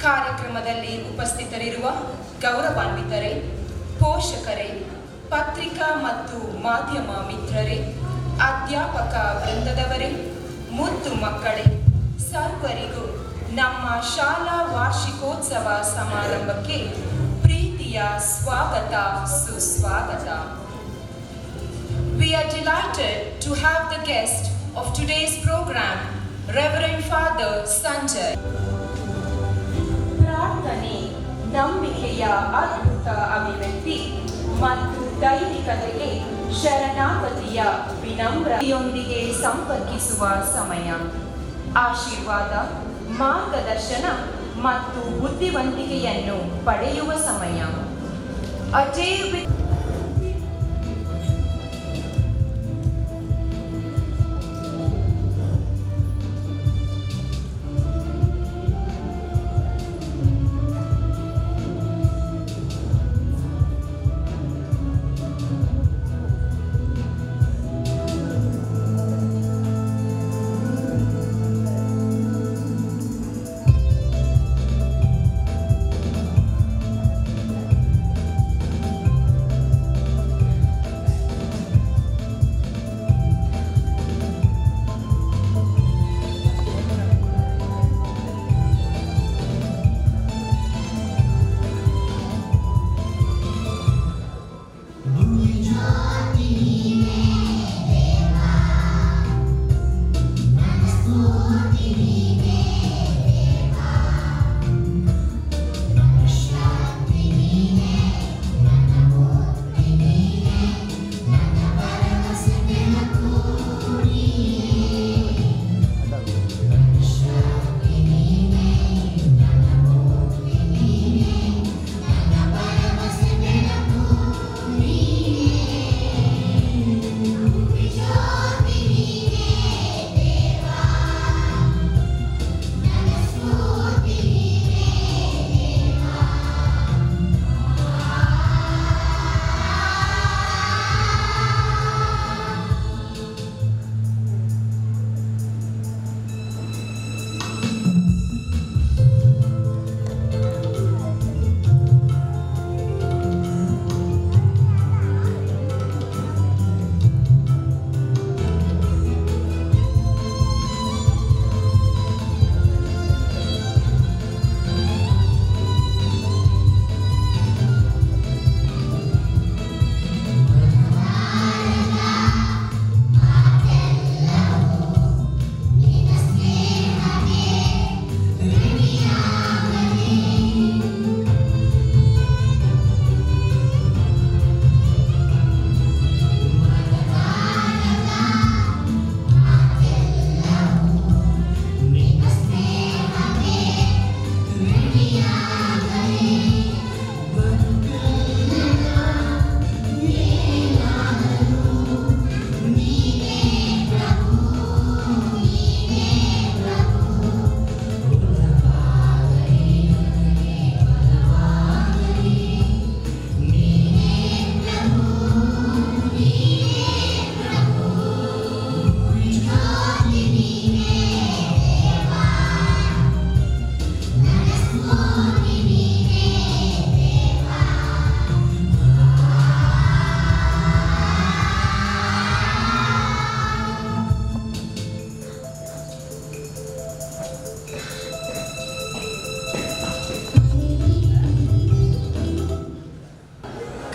ಕಾರ್ಯಕ್ರಮದಲ್ಲಿ ಉಪಸ್ಥಿತರಿರುವ ಗೌರವಾನ್ವಿತರೇ, ಪೋಷಕರೇ, ಪತ್ರಿಕಾ ಮತ್ತು ಮಾಧ್ಯಮ ಮಿತ್ರರೇ, ಅಧ್ಯಾಪಕ ವೃಂದದವರೇ, ಮುದ್ದು ಮಕ್ಕಳೇ, ಸರ್ವರಿಗೂ ನಮ್ಮ ಶಾಲಾ ವಾರ್ಷಿಕೋತ್ಸವ ಸಮಾರಂಭಕ್ಕೆ ಪ್ರೀತಿಯ ಸ್ವಾಗತ ಸುಸ್ವಾಗತ. We are delighted to have the guest of today's program, Reverend Father Sanjay. ಪ್ರಾರ್ಥನೆ ನಂಬಿಕೆಯ ಅದ್ಭುತ ಅಭಿವ್ಯಕ್ತಿ ಮತ್ತು ದೈವಿಕತೆಗೆ ಶರಣಾಗತಿಯ ವಿನಮ್ರತೆಯೊಂದಿಗೆ ಸಂಪರ್ಕಿಸುವ ಸಮಯ. ಆಶೀರ್ವಾದ, ಮಾರ್ಗದರ್ಶನ ಮತ್ತು ಬುದ್ಧಿವಂತಿಕೆಯನ್ನು ಪಡೆಯುವ ಸಮಯ. A day with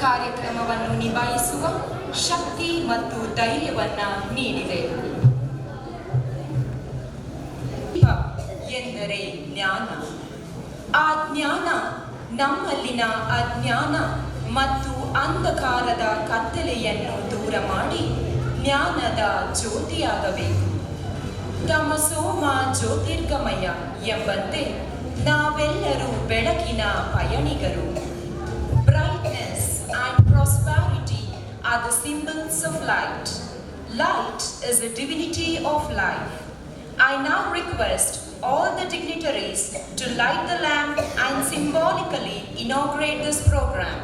ಕಾರ್ಯಕ್ರಮವನ್ನು ನಿಭಾಯಿಸುವ ಶಕ್ತಿ ಮತ್ತು ಧೈರ್ಯವನ್ನ ನೀಡಿದೆ. ಎಂದರೆ ಜ್ಞಾನ. ಆ ಜ್ಞಾನ ನಮ್ಮಲ್ಲಿನ ಅಜ್ಞಾನ ಮತ್ತು ಅಂಧಕಾರದ ಕತ್ತಲೆಯನ್ನು ದೂರ ಮಾಡಿ ಜ್ಞಾನದ ಜ್ಯೋತಿಯಾಗಬೇಕು. ತಮಸೋಮ ಜ್ಯೋತಿರ್ಗಮಯ ಎಂಬಂತೆ ನಾವೆಲ್ಲರೂ ಬೆಳಕಿನ ಪಯಣಿಗರು. Brightness and prosperity are the symbols of light. Light is the divinity of life. I now request all the dignitaries to light the lamp and symbolically inaugurate this program.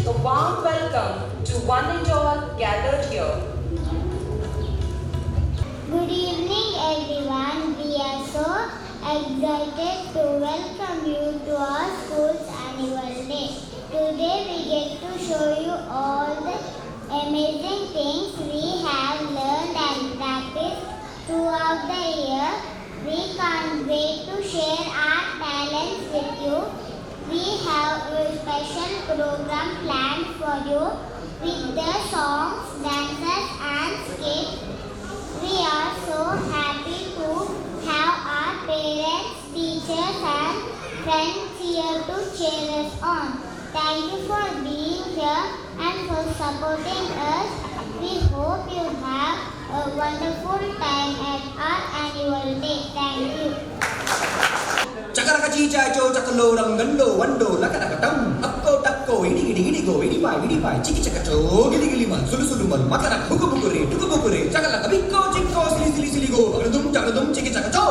a warm welcome to one and all gathered here. Good evening, everyone. We are so excited to welcome you to our school's annual day. Today we get to show you all the amazing things we have learned and practiced throughout the year. We can't wait to share our talents with you. We have a special program planned for you with the songs, dances and skits. We are so happy to have our parents, teachers and friends here to cheer us on. Thank you for being here and for supporting us. We hope you have a wonderful time at our annual day. Thank you. Chakaraka chicha cho chakalo ram gando wando lakadakatam akko takko idi idi idi go idi pai chiki chakacho gili gili man sulu sulu man makara buku bukure chakalaka bikko chikko sili sili go chakadum chiki chakacho.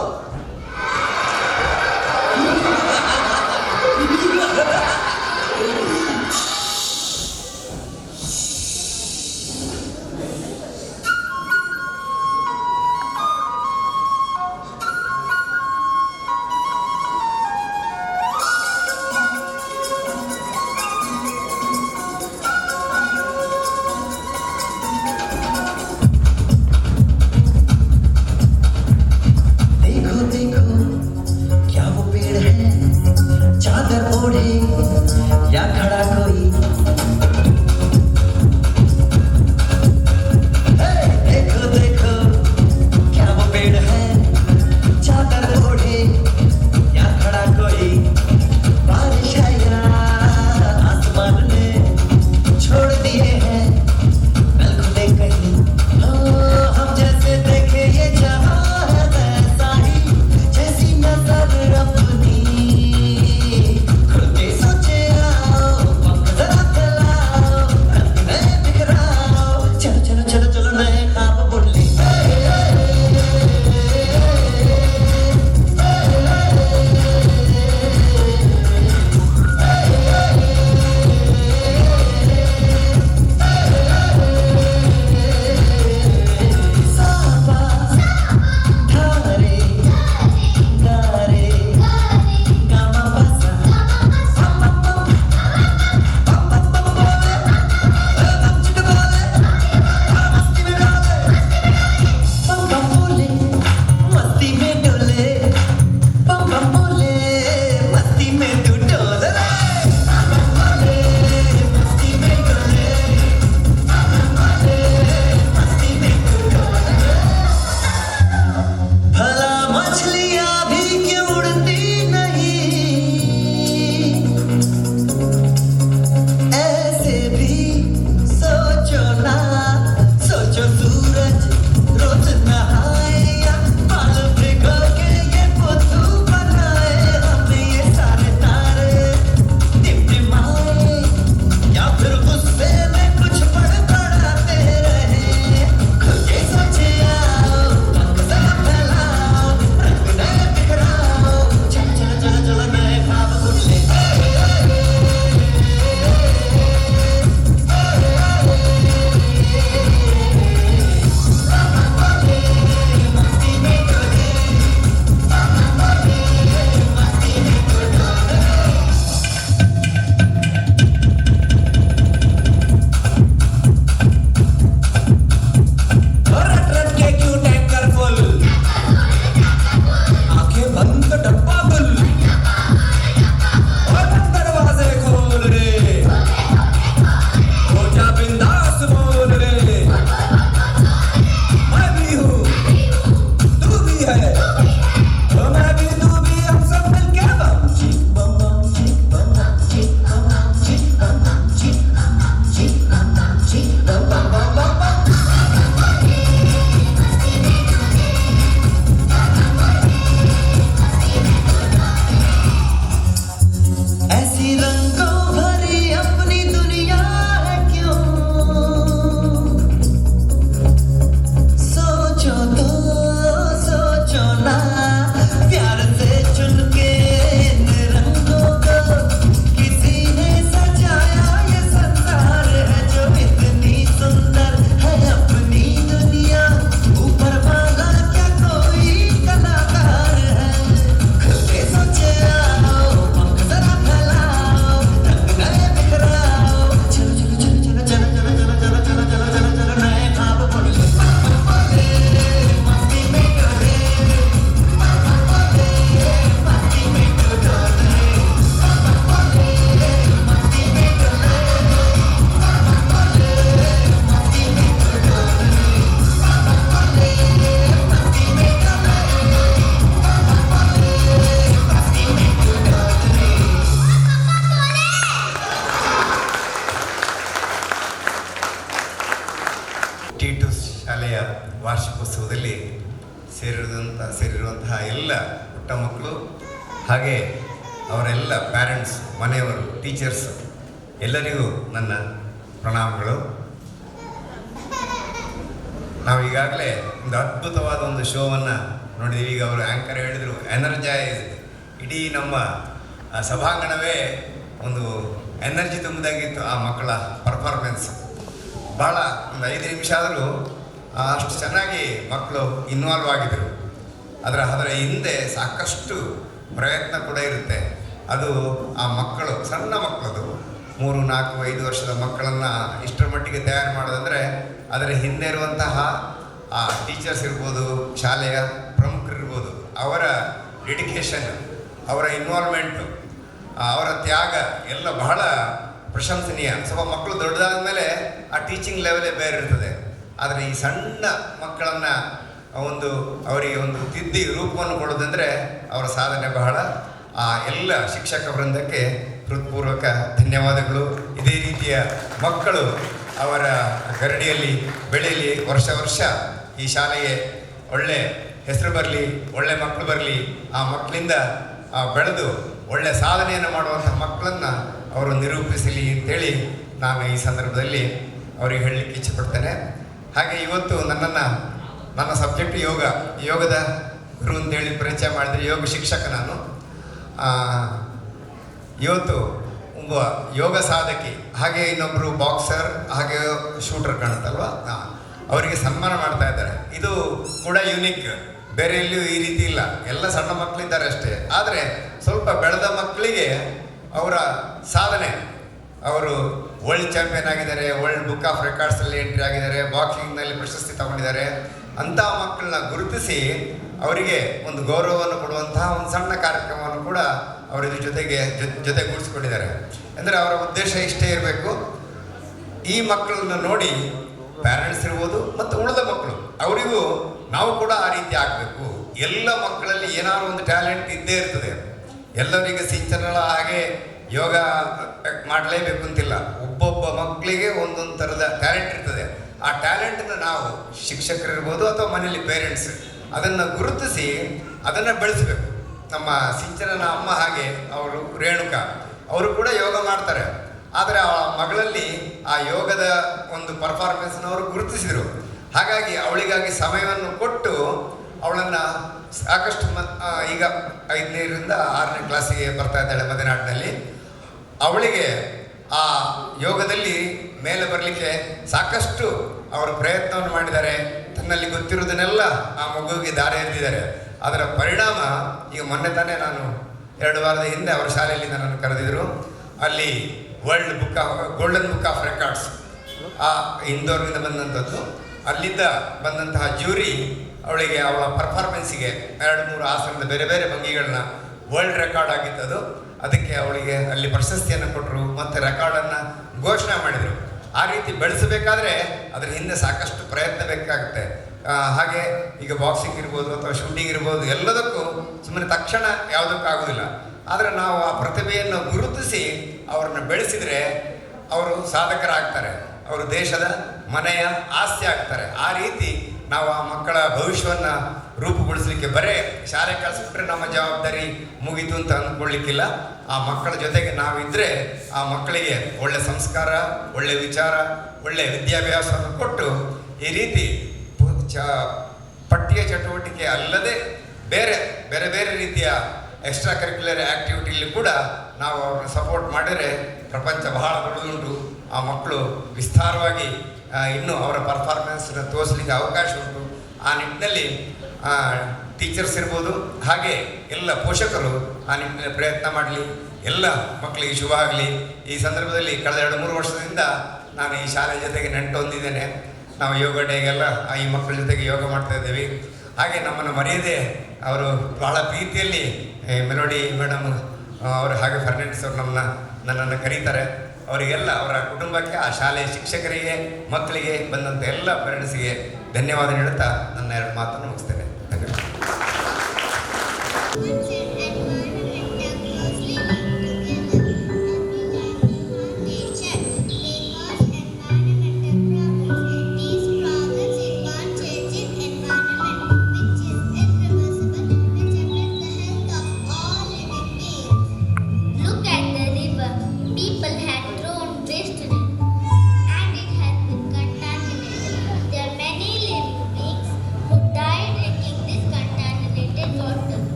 ವಾರ್ಷಿಕೋತ್ಸವದಲ್ಲಿ ಸೇರಿರುವಂತಹ ಎಲ್ಲ ಪುಟ್ಟ ಮಕ್ಕಳು ಹಾಗೆ ಅವರೆಲ್ಲ parents, ಮನೆಯವರು, teachers ಎಲ್ಲರಿಗೂ ನನ್ನ ಪ್ರಣಾಮಗಳು. ನಾವು ಈಗಾಗಲೇ ಒಂದು ಅದ್ಭುತವಾದ ಒಂದು ಶೋವನ್ನು ನೋಡಿದ್ದೀವಿ. ಈಗ ಅವರು ಆ್ಯಂಕರ್ ಹೇಳಿದರು, ಎನರ್ಜೈಸ್, ಇಡೀ ನಮ್ಮ ಸಭಾಂಗಣವೇ ಒಂದು ಎನರ್ಜಿ ತುಂಬಿದಾಗಿತ್ತು ಆ ಮಕ್ಕಳ ಪರ್ಫಾರ್ಮೆನ್ಸ್. ಭಾಳ ಒಂದು 5 ನಿಮಿಷ ಆದರೂ ಅಷ್ಟು ಚೆನ್ನಾಗಿ ಮಕ್ಕಳು ಇನ್ವಾಲ್ವ್ ಆಗಿದ್ದರು. ಅದರ ಹಿಂದೆ ಸಾಕಷ್ಟು ಪ್ರಯತ್ನ ಕೂಡ ಇರುತ್ತೆ. ಅದು ಆ ಮಕ್ಕಳು, ಸಣ್ಣ ಮಕ್ಕಳದು 3, 4, 5 ವರ್ಷದ ಮಕ್ಕಳನ್ನು ಇಷ್ಟರ ಮಟ್ಟಿಗೆ ತಯಾರು ಮಾಡೋದಂದರೆ ಅದರ ಹಿಂದೆ ಇರುವಂತಹ ಆ ಟೀಚರ್ಸ್ ಇರ್ಬೋದು, ಶಾಲೆಯ ಪ್ರಮುಖರಿರ್ಬೋದು, ಅವರ ಡೆಡಿಕೇಶನ್, ಅವರ ಇನ್ವಾಲ್ವ್ಮೆಂಟು, ಅವರ ತ್ಯಾಗ ಎಲ್ಲ ಬಹಳ ಪ್ರಶಂಸನೀಯ. ಸ್ವಲ್ಪ ಮಕ್ಕಳು ದೊಡ್ಡದಾದ ಮೇಲೆ ಆ ಟೀಚಿಂಗ್ ಲೆವೆಲೇ ಬೇರೆ ಇರ್ತದೆ. ಆದರೆ ಈ ಸಣ್ಣ ಮಕ್ಕಳನ್ನು ಅವರಿಗೆ ಒಂದು ತಿದ್ದಿ ರೂಪವನ್ನು ಕೊಡೋದಂದರೆ ಅವರ ಸಾಧನೆ ಬಹಳ. ಆ ಎಲ್ಲ ಶಿಕ್ಷಕ ವೃಂದಕ್ಕೆ ಹೃತ್ಪೂರ್ವಕ ಧನ್ಯವಾದಗಳು. ಇದೇ ರೀತಿಯ ಮಕ್ಕಳು ಅವರ ಗರಡಿಯಲ್ಲಿ ಬೆಳೆಯಲಿ, ವರ್ಷ ಈ ಶಾಲೆಗೆ ಒಳ್ಳೆ ಹೆಸರು ಬರಲಿ, ಒಳ್ಳೆ ಮಕ್ಕಳು ಬರಲಿ. ಆ ಮಕ್ಕಳಿಂದ ಬೆಳೆದು ಒಳ್ಳೆ ಸಾಧನೆಯನ್ನು ಮಾಡುವಂಥ ಮಕ್ಕಳನ್ನು ಅವರು ನಿರೂಪಿಸಲಿ ಅಂತೇಳಿ ನಾನು ಈ ಸಂದರ್ಭದಲ್ಲಿ ಅವರಿಗೆ ಹೇಳಲಿಕ್ಕೆ ಇಚ್ಛೆಪಡ್ತೇನೆ. ಹಾಗೆ ಇವತ್ತು ನನ್ನ ಸಬ್ಜೆಕ್ಟ್ ಯೋಗದ ಗುರು ಅಂತೇಳಿ ಪರಿಚಯ ಮಾಡಿದರೆ ಯೋಗ ಶಿಕ್ಷಕ ನಾನು. ಇವತ್ತು ಒಬ್ಬ ಯೋಗ ಸಾಧಕಿ, ಹಾಗೆ ಇನ್ನೊಬ್ಬರು ಬಾಕ್ಸರ್, ಹಾಗೆ ಶೂಟರ್ ಕಾಣುತ್ತಲ್ವ, ಅವರಿಗೆ ಸನ್ಮಾನ ಮಾಡ್ತಾ ಇದ್ದಾರೆ. ಇದು ಕೂಡ ಯುನಿಕ್, ಬೇರೆ ಎಲ್ಲಿಯೂ ಈ ರೀತಿ ಇಲ್ಲ. ಎಲ್ಲ ಸಣ್ಣ ಮಕ್ಕಳಿದ್ದಾರೆ ಅಷ್ಟೇ. ಆದರೆ ಸ್ವಲ್ಪ ಬೆಳೆದ ಮಕ್ಕಳಿಗೆ ಅವರ ಸಾಧನೆ, ಅವರು ವರ್ಲ್ಡ್ ಚಾಂಪಿಯನ್ ಆಗಿದ್ದಾರೆ, ವರ್ಲ್ಡ್ ಬುಕ್ ಆಫ್ ರೆಕಾರ್ಡ್ಸಲ್ಲಿ ಎಂಟ್ರಿ ಆಗಿದ್ದಾರೆ, ಬಾಕ್ಸಿಂಗ್ನಲ್ಲಿ ಪ್ರಶಸ್ತಿ ತಗೊಂಡಿದ್ದಾರೆ. ಅಂಥ ಮಕ್ಕಳನ್ನ ಗುರುತಿಸಿ ಅವರಿಗೆ ಒಂದು ಗೌರವವನ್ನು ಕೊಡುವಂತಹ ಒಂದು ಸಣ್ಣ ಕಾರ್ಯಕ್ರಮವನ್ನು ಕೂಡ ಅವರು ಇದ್ರ ಜೊತೆಗೂಡಿಸಿಕೊಂಡಿದ್ದಾರೆ. ಅಂದರೆ ಅವರ ಉದ್ದೇಶ ಇಷ್ಟೇ ಇರಬೇಕು, ಈ ಮಕ್ಕಳನ್ನು ನೋಡಿ ಪ್ಯಾರೆಂಟ್ಸ್ ಇರ್ಬೋದು ಮತ್ತು ಉಳಿದ ಮಕ್ಕಳು ಅವರಿಗೂ ನಾವು ಕೂಡ ಆ ರೀತಿ ಆಗಬೇಕು. ಎಲ್ಲ ಮಕ್ಕಳಲ್ಲಿ ಏನಾದರೂ ಒಂದು ಟ್ಯಾಲೆಂಟ್ ಇದ್ದೇ ಇರ್ತದೆ. ಎಲ್ಲರಿಗೆ ಸಿಂಚನಗಳ ಹಾಗೆ ಯೋಗ ಮಾಡಲೇಬೇಕು ಅಂತಿಲ್ಲ. ಒಬ್ಬೊಬ್ಬ ಮಕ್ಕಳಿಗೆ ಒಂದೊಂದು ಥರದ ಟ್ಯಾಲೆಂಟ್ ಇರ್ತದೆ. ಆ ಟ್ಯಾಲೆಂಟನ್ನು ನಾವು ಶಿಕ್ಷಕರಿರ್ಬೋದು ಅಥವಾ ಮನೇಲಿ ಪೇರೆಂಟ್ಸ್ ಅದನ್ನು ಗುರುತಿಸಿ ಅದನ್ನು ಬೆಳೆಸಬೇಕು. ನಮ್ಮ ಸಿಂಚನನ ಅಮ್ಮ ಹಾಗೆ ಅವರು ರೇಣುಕಾ ಅವರು ಕೂಡ ಯೋಗ ಮಾಡ್ತಾರೆ. ಆದರೆ ಆ ಮಗಳಲ್ಲಿ ಆ ಯೋಗದ ಒಂದು ಪರ್ಫಾರ್ಮೆನ್ಸ್ನವರು ಗುರುತಿಸಿದರು. ಹಾಗಾಗಿ ಅವಳಿಗಾಗಿ ಸಮಯವನ್ನು ಕೊಟ್ಟು ಅವಳನ್ನು ಸಾಕಷ್ಟು ಈಗ 5ನೇರಿಂದ 6ನೇ ಕ್ಲಾಸಿಗೆ ಬರ್ತಾ ಇದ್ದಾಳೆ ಮಲೆನಾಡಿನಲ್ಲಿ. ಅವಳಿಗೆ ಆ ಯೋಗದಲ್ಲಿ ಮೇಲೆ ಬರಲಿಕ್ಕೆ ಸಾಕಷ್ಟು ಅವರು ಪ್ರಯತ್ನವನ್ನು ಮಾಡಿದ್ದಾರೆ. ತನ್ನಲ್ಲಿ ಗೊತ್ತಿರೋದನ್ನೆಲ್ಲ ಆ ಮಗುವಿಗೆ ದಾರಿ ಎರೆದಿದ್ದಾರೆ. ಅದರ ಪರಿಣಾಮ ಈಗ ಮೊನ್ನೆ ತಾನೇ ನಾನು 2 ವಾರದ ಹಿಂದೆ ಅವರ ಶಾಲೆಯಲ್ಲಿ ನನ್ನನ್ನು ಕರೆದಿದ್ದರು. ಅಲ್ಲಿ ಗೋಲ್ಡನ್ ಬುಕ್ ಆಫ್ ರೆಕಾರ್ಡ್ಸ್ ಆ ಇಂದೋರ್ನಿಂದ ಬಂದಂಥದ್ದು. ಅಲ್ಲಿಂದ ಬಂದಂತಹ ಜ್ಯೂರಿ ಅವಳಿಗೆ ಅವಳ ಪರ್ಫಾರ್ಮೆನ್ಸಿಗೆ 2-3 ಆಸನದ ಬೇರೆ ಬೇರೆ ಭಂಗಿಗಳನ್ನ ವರ್ಲ್ಡ್ ರೆಕಾರ್ಡ್ ಆಗಿದ್ದದು. ಅದಕ್ಕೆ ಅವಳಿಗೆ ಅಲ್ಲಿ ಪ್ರಶಸ್ತಿಯನ್ನು ಕೊಟ್ಟರು ಮತ್ತು ರೆಕಾರ್ಡನ್ನು ಘೋಷಣೆ ಮಾಡಿದರು. ಆ ರೀತಿ ಬೆಳೆಸಬೇಕಾದ್ರೆ ಅದರ ಹಿಂದೆ ಸಾಕಷ್ಟು ಪ್ರಯತ್ನ ಬೇಕಾಗುತ್ತೆ. ಹಾಗೆ ಈಗ ಬಾಕ್ಸಿಂಗ್ ಇರ್ಬೋದು ಅಥವಾ ಶೂಟಿಂಗ್ ಇರ್ಬೋದು, ಎಲ್ಲದಕ್ಕೂ ಸುಮ್ಮನೆ ತಕ್ಷಣ ಯಾವುದಕ್ಕಾಗೋದಿಲ್ಲ. ಆದರೆ ನಾವು ಆ ಪ್ರತಿಭೆಯನ್ನು ಗುರುತಿಸಿ ಅವರನ್ನು ಬೆಳೆಸಿದರೆ ಅವರು ಸಾಧಕರಾಗ್ತಾರೆ, ಅವರು ದೇಶದ ಮನೆಯ ಆಸ್ತಿ ಆಗ್ತಾರೆ. ಆ ರೀತಿ ನಾವು ಆ ಮಕ್ಕಳ ಭವಿಷ್ಯವನ್ನು ರೂಪುಗೊಳಿಸಲಿಕ್ಕೆ ಬರೇ ಶಾಲೆ ಕಳಿಸ್ಬಿಟ್ರೆ ನಮ್ಮ ಜವಾಬ್ದಾರಿ ಮುಗೀತು ಅಂತ ಅಂದ್ಕೊಳ್ಳಿಕ್ಕಿಲ್ಲ. ಆ ಮಕ್ಕಳ ಜೊತೆಗೆ ನಾವಿದ್ದರೆ ಆ ಮಕ್ಕಳಿಗೆ ಒಳ್ಳೆ ಸಂಸ್ಕಾರ, ಒಳ್ಳೆ ವಿಚಾರ, ಒಳ್ಳೆ ವಿದ್ಯಾಭ್ಯಾಸವನ್ನು ಕೊಟ್ಟು ಈ ರೀತಿ ಪಠ್ಯ ಚಟುವಟಿಕೆ ಅಲ್ಲದೆ ಬೇರೆ ಬೇರೆ ಬೇರೆ ರೀತಿಯ ಎಕ್ಸ್ಟ್ರಾ ಕರಿಕ್ಯುಲರ್ ಆ್ಯಕ್ಟಿವಿಟಿಯಲ್ಲಿ ಕೂಡ ನಾವು ಅವ್ರನ್ನ ಸಪೋರ್ಟ್ ಮಾಡಿದರೆ ಪ್ರಪಂಚ ಬಹಳ ದೊಡ್ಡದುಂಟು. ಆ ಮಕ್ಕಳು ವಿಸ್ತಾರವಾಗಿ ಇನ್ನೂ ಅವರ ಪರ್ಫಾರ್ಮೆನ್ಸ್ನ ತೋರಿಸಲಿಕ್ಕೆ ಅವಕಾಶ ಉಂಟು. ಆ ನಿಟ್ಟಿನಲ್ಲಿ ಟೀಚರ್ಸ್ ಇರ್ಬೋದು, ಹಾಗೆ ಎಲ್ಲ ಪೋಷಕರು ಆ ನಿಟ್ಟಿನಲ್ಲಿ ಪ್ರಯತ್ನ ಮಾಡಲಿ. ಎಲ್ಲ ಮಕ್ಕಳಿಗೆ ಶುಭ ಆಗಲಿ. ಈ ಸಂದರ್ಭದಲ್ಲಿ ಕಳೆದ 2-3 ವರ್ಷದಿಂದ ನಾನು ಈ ಶಾಲೆ ಜೊತೆಗೆ ನೆಂಟು ಹೊಂದಿದ್ದೇನೆ. ನಾವು ಯೋಗ ಡೇಗೆಲ್ಲ ಈ ಮಕ್ಕಳ ಜೊತೆಗೆ ಯೋಗ ಮಾಡ್ತಾ ಇದ್ದೀವಿ. ಹಾಗೆ ನಮ್ಮನ್ನು ಮರೆಯದೆ ಅವರು ಬಹಳ ಪ್ರೀತಿಯಲ್ಲಿ ಮೆಲೋಡಿ ಮೇಡಮ್ ಅವರು ಹಾಗೆ ಫರ್ನಾಂಡಿಸ್ ಅವರು ನನ್ನನ್ನು ಕರೀತಾರೆ. ಅವರಿಗೆಲ್ಲ ಅವರ ಕುಟುಂಬಕ್ಕೆ, ಆ ಶಾಲೆಯ ಶಿಕ್ಷಕರಿಗೆ, ಮಕ್ಕಳಿಗೆ, ಬಂದಂಥ ಎಲ್ಲ ಪೇರೆಂಟ್ಸಿಗೆ ಧನ್ಯವಾದ ನೀಡುತ್ತಾ ನನ್ನ 2 ಮಾತನ್ನು ಮುಗಿಸ್ತೇನೆ.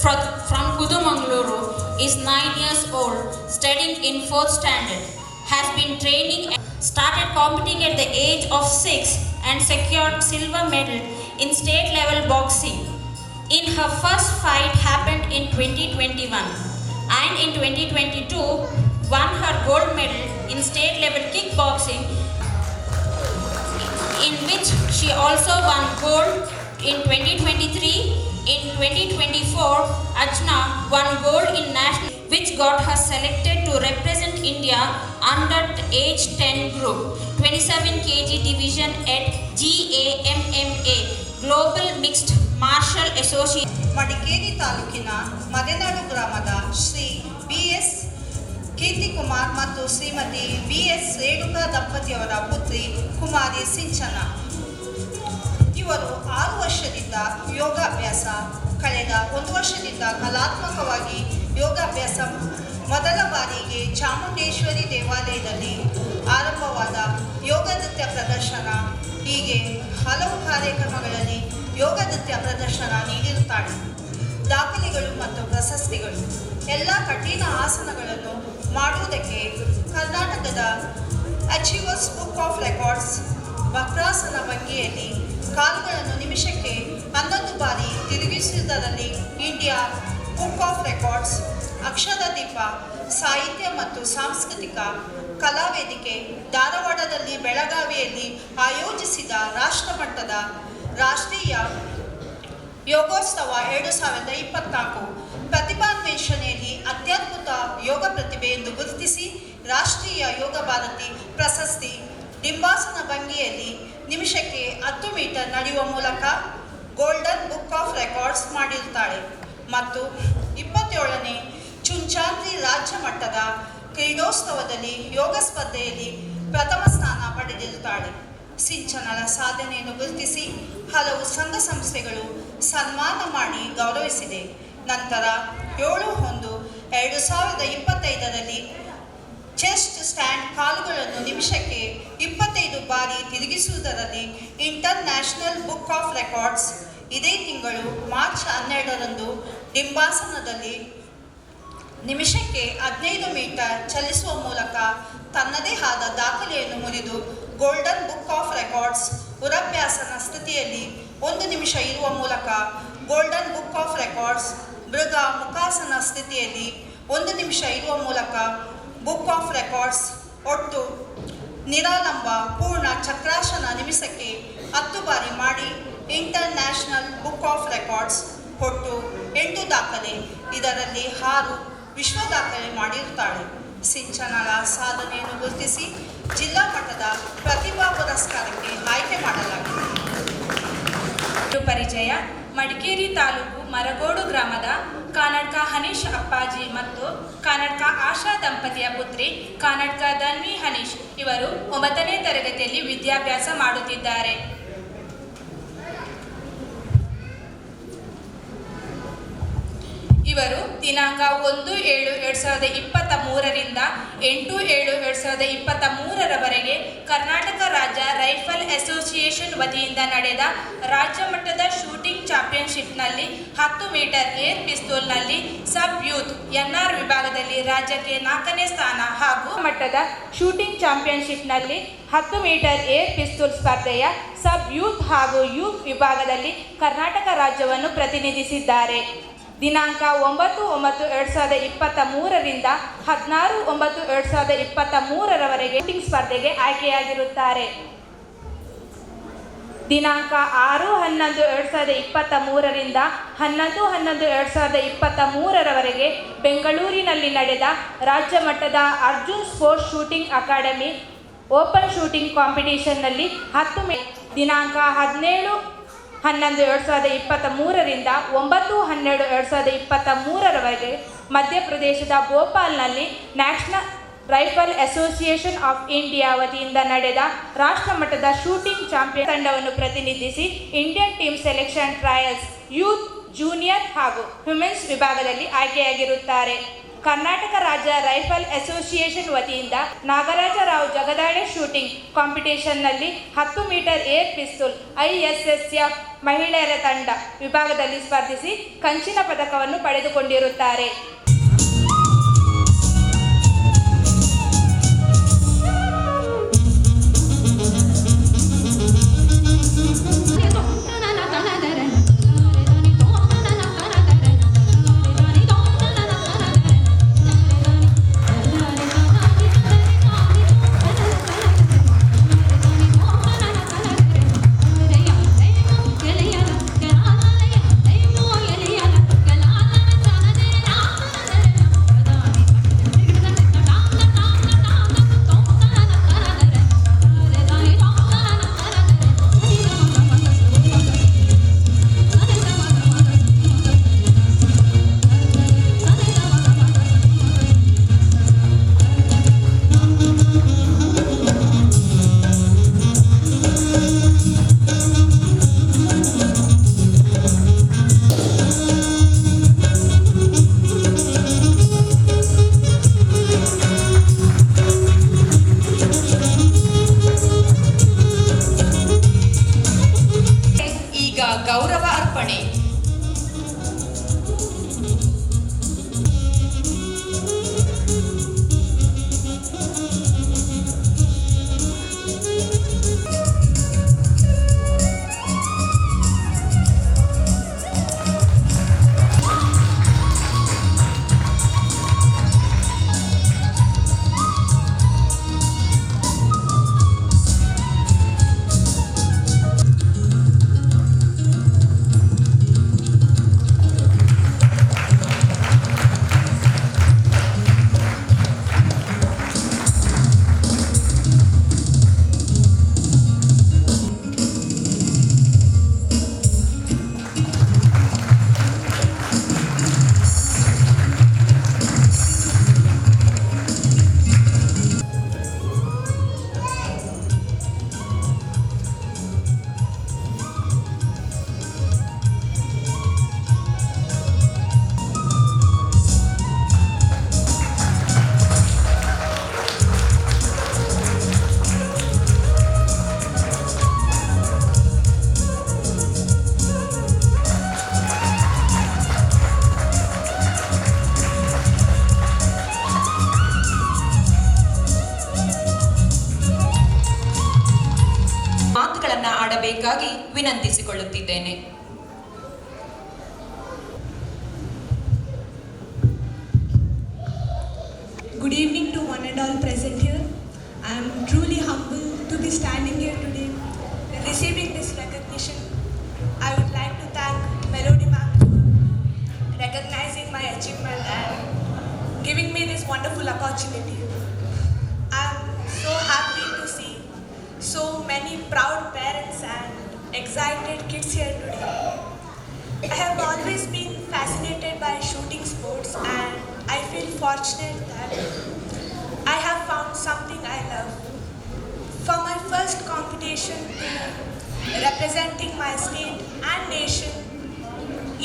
from Kudumangaluru, is 9 years old, studying in 4th standard. Has been training and started competing at the age of 6 and secured silver medal in state level boxing. In her first fight happened in 2021 and in 2022 won her gold medal in state level kickboxing, in which she also won gold in 2023. In 2024, Archana won gold in national, which got her selected to represent India under age 10 group, 27 kg division at GAMMA, Global Mixed Martial Association. Madikeri ತಾಲೂಕಿನ ಮದೆನಾಡು ಗ್ರಾಮದ Shri BS Keerthikumar ಮತ್ತು Shrimati BS Renuka ದಂಪತಿಯವರ ಪುತ್ರಿ ಕುಮಾರಿ ಸಿಂಚನ. ಇವರು 6 ವರ್ಷದಿಂದ ಯೋಗಾಭ್ಯಾಸ, ಕಳೆದ 1 ವರ್ಷದಿಂದ ಕಲಾತ್ಮಕವಾಗಿ ಯೋಗಾಭ್ಯಾಸ. ಮೊದಲ ಬಾರಿಗೆ ಚಾಮುಂಡೇಶ್ವರಿ ದೇವಾಲಯದಲ್ಲಿ ಆರಂಭವಾದ ಯೋಗ ನೃತ್ಯ ಪ್ರದರ್ಶನ, ಹೀಗೆ ಹಲವು ಕಾರ್ಯಕ್ರಮಗಳಲ್ಲಿ ಯೋಗ ನೃತ್ಯ ಪ್ರದರ್ಶನ ನೀಡಿರುತ್ತಾಳೆ. ದಾಖಲೆಗಳು ಮತ್ತು ಪ್ರಶಸ್ತಿಗಳು. ಎಲ್ಲ ಕಠಿಣ ಆಸನಗಳನ್ನು ಮಾಡುವುದಕ್ಕೆ ಕರ್ನಾಟಕದ ಅಚೀವರ್ಸ್ ಬುಕ್ ಆಫ್ ರೆಕಾರ್ಡ್ಸ್ ವಕ್ರಾಸನ ಭಂಗಿಯಲ್ಲಿ ಕಾಲುಗಳನ್ನು ನಿಮಿಷಕ್ಕೆ 11 ಬಾರಿ ತಿರುಗಿಸುವುದರಲ್ಲಿ ಇಂಡಿಯಾ ಬುಕ್ ಆಫ್ ರೆಕಾರ್ಡ್ಸ್. ಅಕ್ಷರ ದೀಪ ಸಾಹಿತ್ಯ ಮತ್ತು ಸಾಂಸ್ಕೃತಿಕ ಕಲಾವೇದಿಕೆ ಧಾರವಾಡದಲ್ಲಿ ಬೆಳಗಾವಿಯಲ್ಲಿ ಆಯೋಜಿಸಿದ ರಾಷ್ಟ್ರಮಟ್ಟದ ರಾಷ್ಟ್ರೀಯ ಯೋಗೋತ್ಸವ 2024 ಪ್ರತಿಭಾನ್ವೇಷಣೆಯಲ್ಲಿ ಅತ್ಯದ್ಭುತ ಯೋಗ ಪ್ರತಿಭೆ ಎಂದು ಗುರುತಿಸಿ ರಾಷ್ಟ್ರೀಯ ಯೋಗ ಭಾರತಿ ಪ್ರಶಸ್ತಿ. ಡಿಂಬಾಸನ ಭಂಗಿಯಲ್ಲಿ ನಿಮಿಷಕ್ಕೆ 10 ಮೀಟರ್ ನಡೆಯುವ ಮೂಲಕ ಗೋಲ್ಡನ್ ಬುಕ್ ಆಫ್ ರೆಕಾರ್ಡ್ಸ್ ಮಾಡಿರುತ್ತಾಳೆ ಮತ್ತು 27ನೇ ಚುಂಚಾಂದ್ರಿ ರಾಜ್ಯ ಮಟ್ಟದ ಕ್ರೀಡೋತ್ಸವದಲ್ಲಿ ಯೋಗ ಸ್ಪರ್ಧೆಯಲ್ಲಿ ಪ್ರಥಮ ಸ್ಥಾನ ಪಡೆದಿರುತ್ತಾಳೆ. ಸಿಂಚನಳ ಸಾಧನೆಯನ್ನು ಗುರುತಿಸಿ ಹಲವು ಸಂಘ ಸಂಸ್ಥೆಗಳು ಸನ್ಮಾನ ಮಾಡಿ ಗೌರವಿಸಿದೆ. ನಂತರ 7/1/2025ರಲ್ಲಿ ಚೆಸ್ಟ್ ಸ್ಟ್ಯಾಂಡ್ ಕಾಲುಗಳನ್ನು ನಿಮಿಷಕ್ಕೆ 25 ಬಾರಿ ತಿರುಗಿಸುವುದರಲ್ಲಿ ಇಂಟರ್ನ್ಯಾಷನಲ್ ಬುಕ್ ಆಫ್ ರೆಕಾರ್ಡ್ಸ್. ಇದೇ ತಿಂಗಳು ಮಾರ್ಚ್ 12ರಂದು ಡಿಂಬಾಸನದಲ್ಲಿ ನಿಮಿಷಕ್ಕೆ 15 ಮೀಟರ್ ಚಲಿಸುವ ಮೂಲಕ ತನ್ನದೇ ಆದ ದಾಖಲೆಯನ್ನು ಮುರಿದು ಗೋಲ್ಡನ್ ಬುಕ್ ಆಫ್ ರೆಕಾರ್ಡ್ಸ್. ಉರಭ್ಯಾಸನ ಸ್ಥಿತಿಯಲ್ಲಿ 1 ನಿಮಿಷ ಇರುವ ಮೂಲಕ ಗೋಲ್ಡನ್ ಬುಕ್ ಆಫ್ ರೆಕಾರ್ಡ್ಸ್. ಮೃಗ ಮುಖಾಸನ ಸ್ಥಿತಿಯಲ್ಲಿ 1 ನಿಮಿಷ ಇರುವ ಮೂಲಕ ಬುಕ್ ಆಫ್ ರೆಕಾರ್ಡ್ಸ್. ಒಟ್ಟು ನಿರಾಲಂಬ ಪೂರ್ಣ ಚಕ್ರಾಸನ ನಿಮಿಷಕ್ಕೆ 10 ಬಾರಿ ಮಾಡಿ ಇಂಟರ್ನ್ಯಾಷನಲ್ ಬುಕ್ ಆಫ್ ರೆಕಾರ್ಡ್ಸ್. ಒಟ್ಟು 8 ದಾಖಲೆ, ಇದರಲ್ಲಿ 6 ವಿಶ್ವ ದಾಖಲೆ ಮಾಡಿರುತ್ತಾಳೆ. ಸಿಂಚನಳ ಸಾಧನೆಯನ್ನು ಗುರುತಿಸಿ ಜಿಲ್ಲಾ ಮಟ್ಟದ ಪ್ರತಿಭಾ ಪುರಸ್ಕಾರಕ್ಕೆ ಆಯ್ಕೆ ಮಾಡಲಾಗಿದೆ. ಪರಿಚಯ. ಮಡಿಕೇರಿ ತಾಲೂಕು ಮರಗೋಡು ಗ್ರಾಮದ ಕಾನಡ್ಕ ಹನೀಶ್ ಅಪ್ಪಾಜಿ ಮತ್ತು ಕಾನಡ್ಕ ಆಶಾ ದಂಪತಿಯ ಪುತ್ರಿ ಕಾನಡ್ಕ ಧನ್ವಿ ಹನೀಶ್ ಇವರು 9ನೇ ತರಗತಿಯಲ್ಲಿ ವಿದ್ಯಾಭ್ಯಾಸ ಮಾಡುತ್ತಿದ್ದಾರೆ. ಇವರು ದಿನಾಂಕ 1/7/2023ರಿಂದ 8/7/2023ರವರೆಗೆ ಕರ್ನಾಟಕ ರಾಜ್ಯ ರೈಫಲ್ ಅಸೋಸಿಯೇಷನ್ ವತಿಯಿಂದ ನಡೆದ ರಾಜ್ಯ ಮಟ್ಟದ ಶೂಟಿಂಗ್ ಚಾಂಪಿಯನ್ಶಿಪ್ನಲ್ಲಿ 10 ಮೀಟರ್ ಏರ್ ಪಿಸ್ತೂಲ್ನಲ್ಲಿ ಸಬ್ ಯೂತ್ NR ವಿಭಾಗದಲ್ಲಿ ರಾಜ್ಯಕ್ಕೆ 4ನೇ ಸ್ಥಾನ ಹಾಗೂ ಮಟ್ಟದ ಶೂಟಿಂಗ್ ಚಾಂಪಿಯನ್ಶಿಪ್ನಲ್ಲಿ 10 ಮೀಟರ್ ಏರ್ ಪಿಸ್ತೂಲ್ ಸ್ಪರ್ಧೆಯ ಸಬ್ ಯೂತ್ ಹಾಗೂ ಯೂತ್ ವಿಭಾಗದಲ್ಲಿ ಕರ್ನಾಟಕ ರಾಜ್ಯವನ್ನು ಪ್ರತಿನಿಧಿಸಿದ್ದಾರೆ. ದಿನಾಂಕ 9/9/2023ರಿಂದ 16/9/2023ರವರೆಗೆ ಶೂಟಿಂಗ್ ಸ್ಪರ್ಧೆಗೆ ಆಯ್ಕೆಯಾಗಿರುತ್ತಾರೆ. ದಿನಾಂಕ 6/11/2023ರಿಂದ 11/11/2023ರವರೆಗೆ ಬೆಂಗಳೂರಿನಲ್ಲಿ ನಡೆದ ರಾಜ್ಯ ಮಟ್ಟದ Arjun sports shooting academy open shooting ಕಾಂಪಿಟಿಷನ್ನಲ್ಲಿ 10 ದಿನಾಂಕ 17/11/2023ರಿಂದ 9/12/2023ರವರೆಗೆ ಮಧ್ಯಪ್ರದೇಶದ ಭೋಪಾಲ್ನಲ್ಲಿ national rifle association of India ವತಿಯಿಂದ ನಡೆದ ರಾಷ್ಟ್ರಮಟ್ಟದ ಶೂಟಿಂಗ್ ಚಾಂಪಿಯನ್ ತಂಡವನ್ನು ಪ್ರತಿನಿಧಿಸಿ Indian team selection trials youth, junior ಹಾಗೂ ವುಮೆನ್ಸ್ ವಿಭಾಗದಲ್ಲಿ ಆಯ್ಕೆಯಾಗಿರುತ್ತಾರೆ. ಕರ್ನಾಟಕ ರಾಜ್ಯ ರೈಫಲ್ ಅಸೋಸಿಯೇಷನ್ ವತಿಯಿಂದ ನಾಗರಾಜರಾವ್ ಜಗದಾಳೆ ಶೂಟಿಂಗ್ ಕಾಂಪಿಟೇಷನ್ನಲ್ಲಿ 10 ಮೀಟರ್ ಏರ್ ಪಿಸ್ತೂಲ್ ISSF ಮಹಿಳೆಯರ ತಂಡ ವಿಭಾಗದಲ್ಲಿ ಸ್ಪರ್ಧಿಸಿ ಕಂಚಿನ ಪದಕವನ್ನು ಪಡೆದುಕೊಂಡಿರುತ್ತಾರೆ. ಗೌರವ ಅರ್ಪಣೆ. ಮಾತುಗಳನ್ನು ಆಡಬೇಕಾಗಿ ವಿನಂತಿಸಿಕೊಳ್ಳುತ್ತಿದ್ದೇನೆ. Good evening to one and all present here. I am truly humbled to be standing here today receiving this recognition. I would like to thank Melody ma'am for recognizing my achievement and giving me this wonderful opportunity. I am so happy to see so many proud parents and excited kids here today. I have always been fascinated by shooting sports and I feel fortunate that I have found something I love. For my first competition representing my state and nation,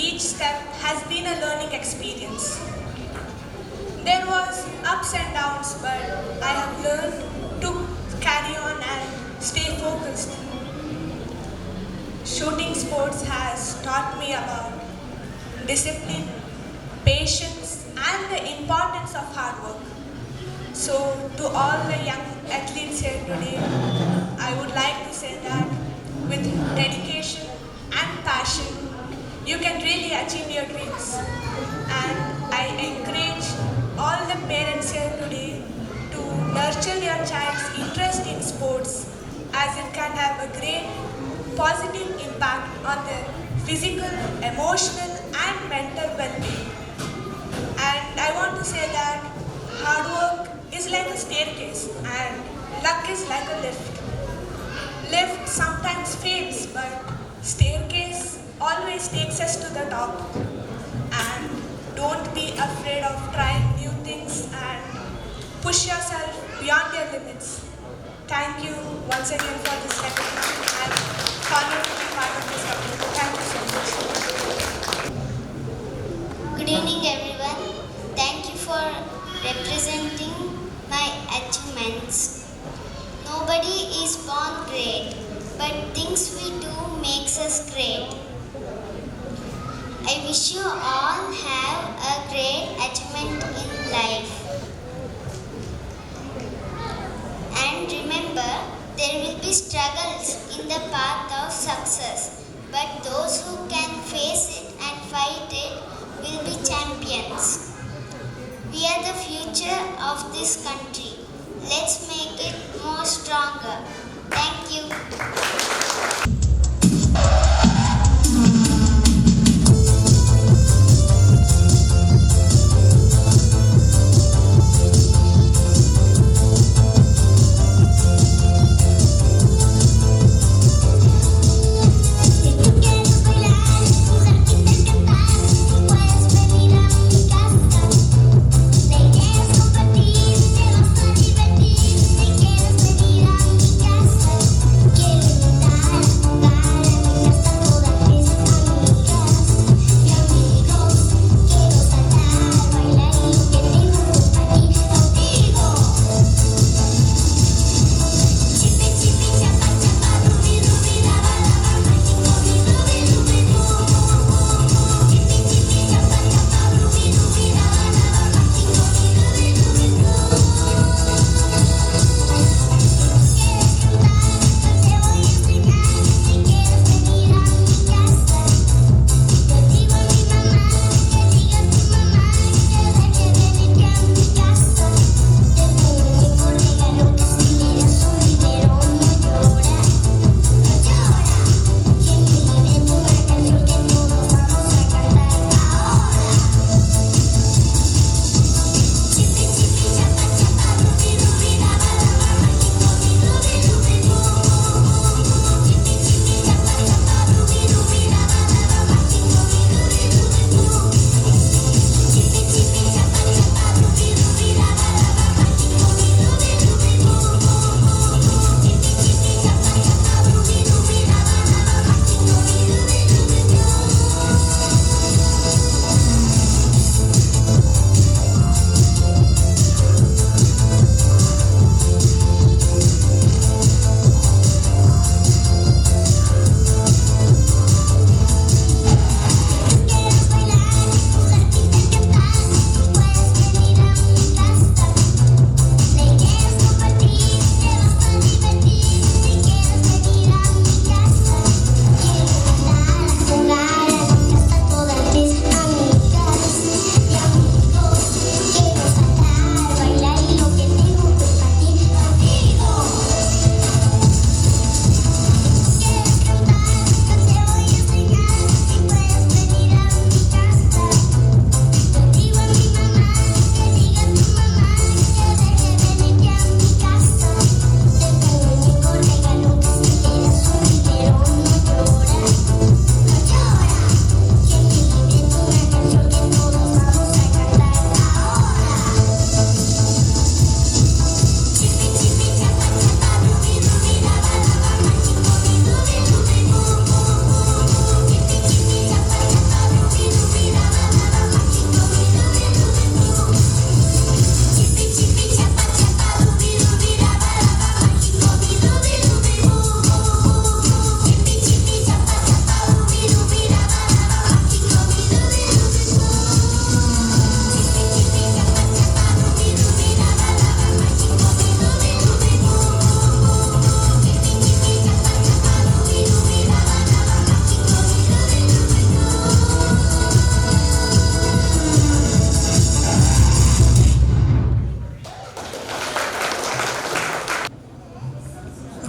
each step has been a learning experience. There was ups and downs, but I have learned to carry on and stay focused. Shooting sports has taught me about discipline, patience, and the importance of hard work. So, to all the young athletes here today, I would like to say that with dedication and passion, you can really achieve your dreams. And I encourage all the parents here today to nurture your child's interest in sports, as it can have a great positive impact on their physical, emotional, and mental well-being. And I want to say that hard work is like a staircase and luck is like a lift. Lift sometimes fails, but staircase always takes us to the top. And don't be afraid of trying new things and push yourself beyond your limits. Thank you once again for this recognition and honored to be part of this company. Thank you so much. Good evening everyone. Thank you for representing my achievements. Nobody is born great, but things we do makes us great. I wish you all have a great achievement in life. And remember, there will be struggles in the path of success, but those who can face it and fight it will be champions. We are the future of this country. Let's make it more stronger. Thank you.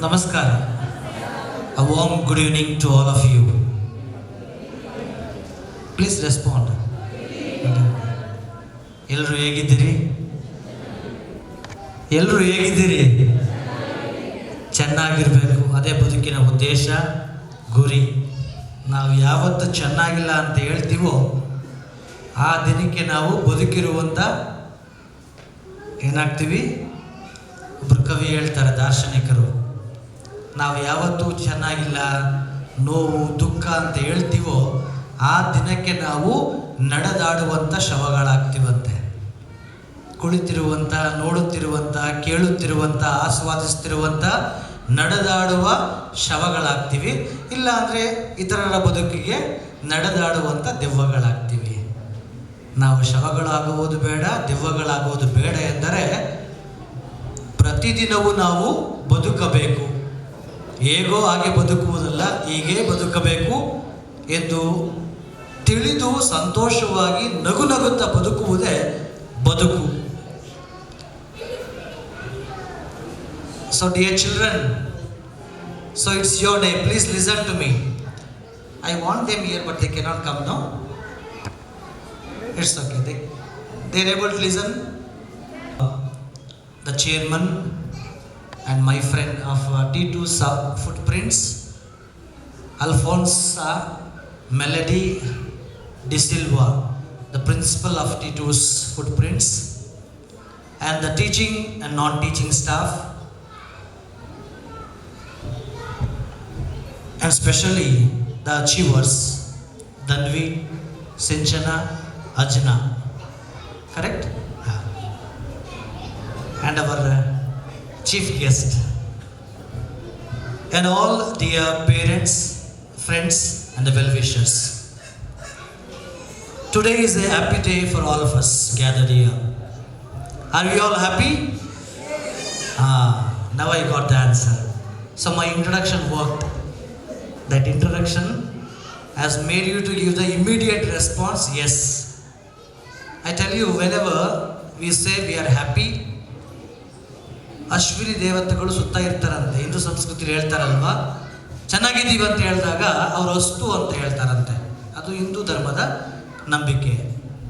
Namaskar. A warm good evening to all of you. Please respond. ಎಲ್ಲರೂ ಹೇಗಿದ್ದೀರಿ? ಎಲ್ಲರೂ ಹೇಗಿದ್ದೀರಿ? ಚೆನ್ನಾಗಿರಬೇಕು. ಅದೇ ಬದುಕಿನ ಉದ್ದೇಶ, ಗುರಿ. ನಾವು ಯಾವತ್ತು ಚೆನ್ನಾಗಿಲ್ಲ ಅಂತ ಹೇಳ್ತೀವೋ ಆ ದಿನಕ್ಕೆ ನಾವು ಬದುಕಿರುವಂಥ ಏನಾಗ್ತೀವಿ? ಒಬ್ಬರು ಕವಿ ಹೇಳ್ತಾರೆ, ದಾರ್ಶನಿಕರು, ನಾವು ಯಾವತ್ತೂ ಚೆನ್ನಾಗಿಲ್ಲ, ನೋವು, ದುಃಖ ಅಂತ ಹೇಳ್ತೀವೋ ಆ ದಿನಕ್ಕೆ ನಾವು ನಡೆದಾಡುವಂಥ ಶವಗಳಾಗ್ತೀವಂತೆ. ಕುಳಿತಿರುವಂಥ, ನೋಡುತ್ತಿರುವಂಥ, ಕೇಳುತ್ತಿರುವಂಥ, ಆಸ್ವಾದಿಸ್ತಿರುವಂಥ, ನಡೆದಾಡುವ ಶವಗಳಾಗ್ತೀವಿ. ಇಲ್ಲ ಅಂದರೆ ಇತರರ ಬದುಕಿಗೆ ನಡೆದಾಡುವಂಥ ದೆವ್ವಗಳಾಗ್ತೀವಿ. ನಾವು ಶವಗಳಾಗುವುದು ಬೇಡ, ದೆವ್ವಗಳಾಗುವುದು ಬೇಡ ಎಂದರೆ ಪ್ರತಿದಿನವೂ ನಾವು ಬದುಕಬೇಕು. ಹೇಗೋ ಹಾಗೆ ಬದುಕುವುದಲ್ಲ, ಹೀಗೇ ಬದುಕಬೇಕು ಎಂದು ತಿಳಿದು ಸಂತೋಷವಾಗಿ ನಗು ನಗುತ್ತಾ ಬದುಕುವುದೇ ಬದುಕು. So dear children, so it's your day. Please listen to me. I want them here, but they cannot come now. It's okay. They're able to listen. The chairman and my friend of T2 Footprints, Alfonso Melody De Silva, the principal of T2's Footprints, and the teaching and non-teaching staff, and especially the achievers, Danvi, Sinchana, Ajna, correct? Yeah. And our chief guest, and all dear parents, friends, and the well-wishers. Today is a happy day for all of us gathered here. Are we all happy? Now I got the answer. So my introduction worked. That introduction has made you to give the immediate response, yes. I tell you, whenever we say we are happy, Ashwini ದೇವತೆಗಳು ಸುತ್ತ ಇರ್ತಾರಂತೆ. ಹಿಂದೂ ಸಂಸ್ಕೃತಿಯಲ್ಲಿ ಹೇಳ್ತಾರಲ್ವಾ, ಚೆನ್ನಾಗಿದ್ದೀವಿ ಅಂತ ಹೇಳಿದಾಗ ಅವರು ಅಸ್ತು ಅಂತ ಹೇಳ್ತಾರಂತೆ. ಅದು ಹಿಂದೂ ಧರ್ಮದ ನಂಬಿಕೆ.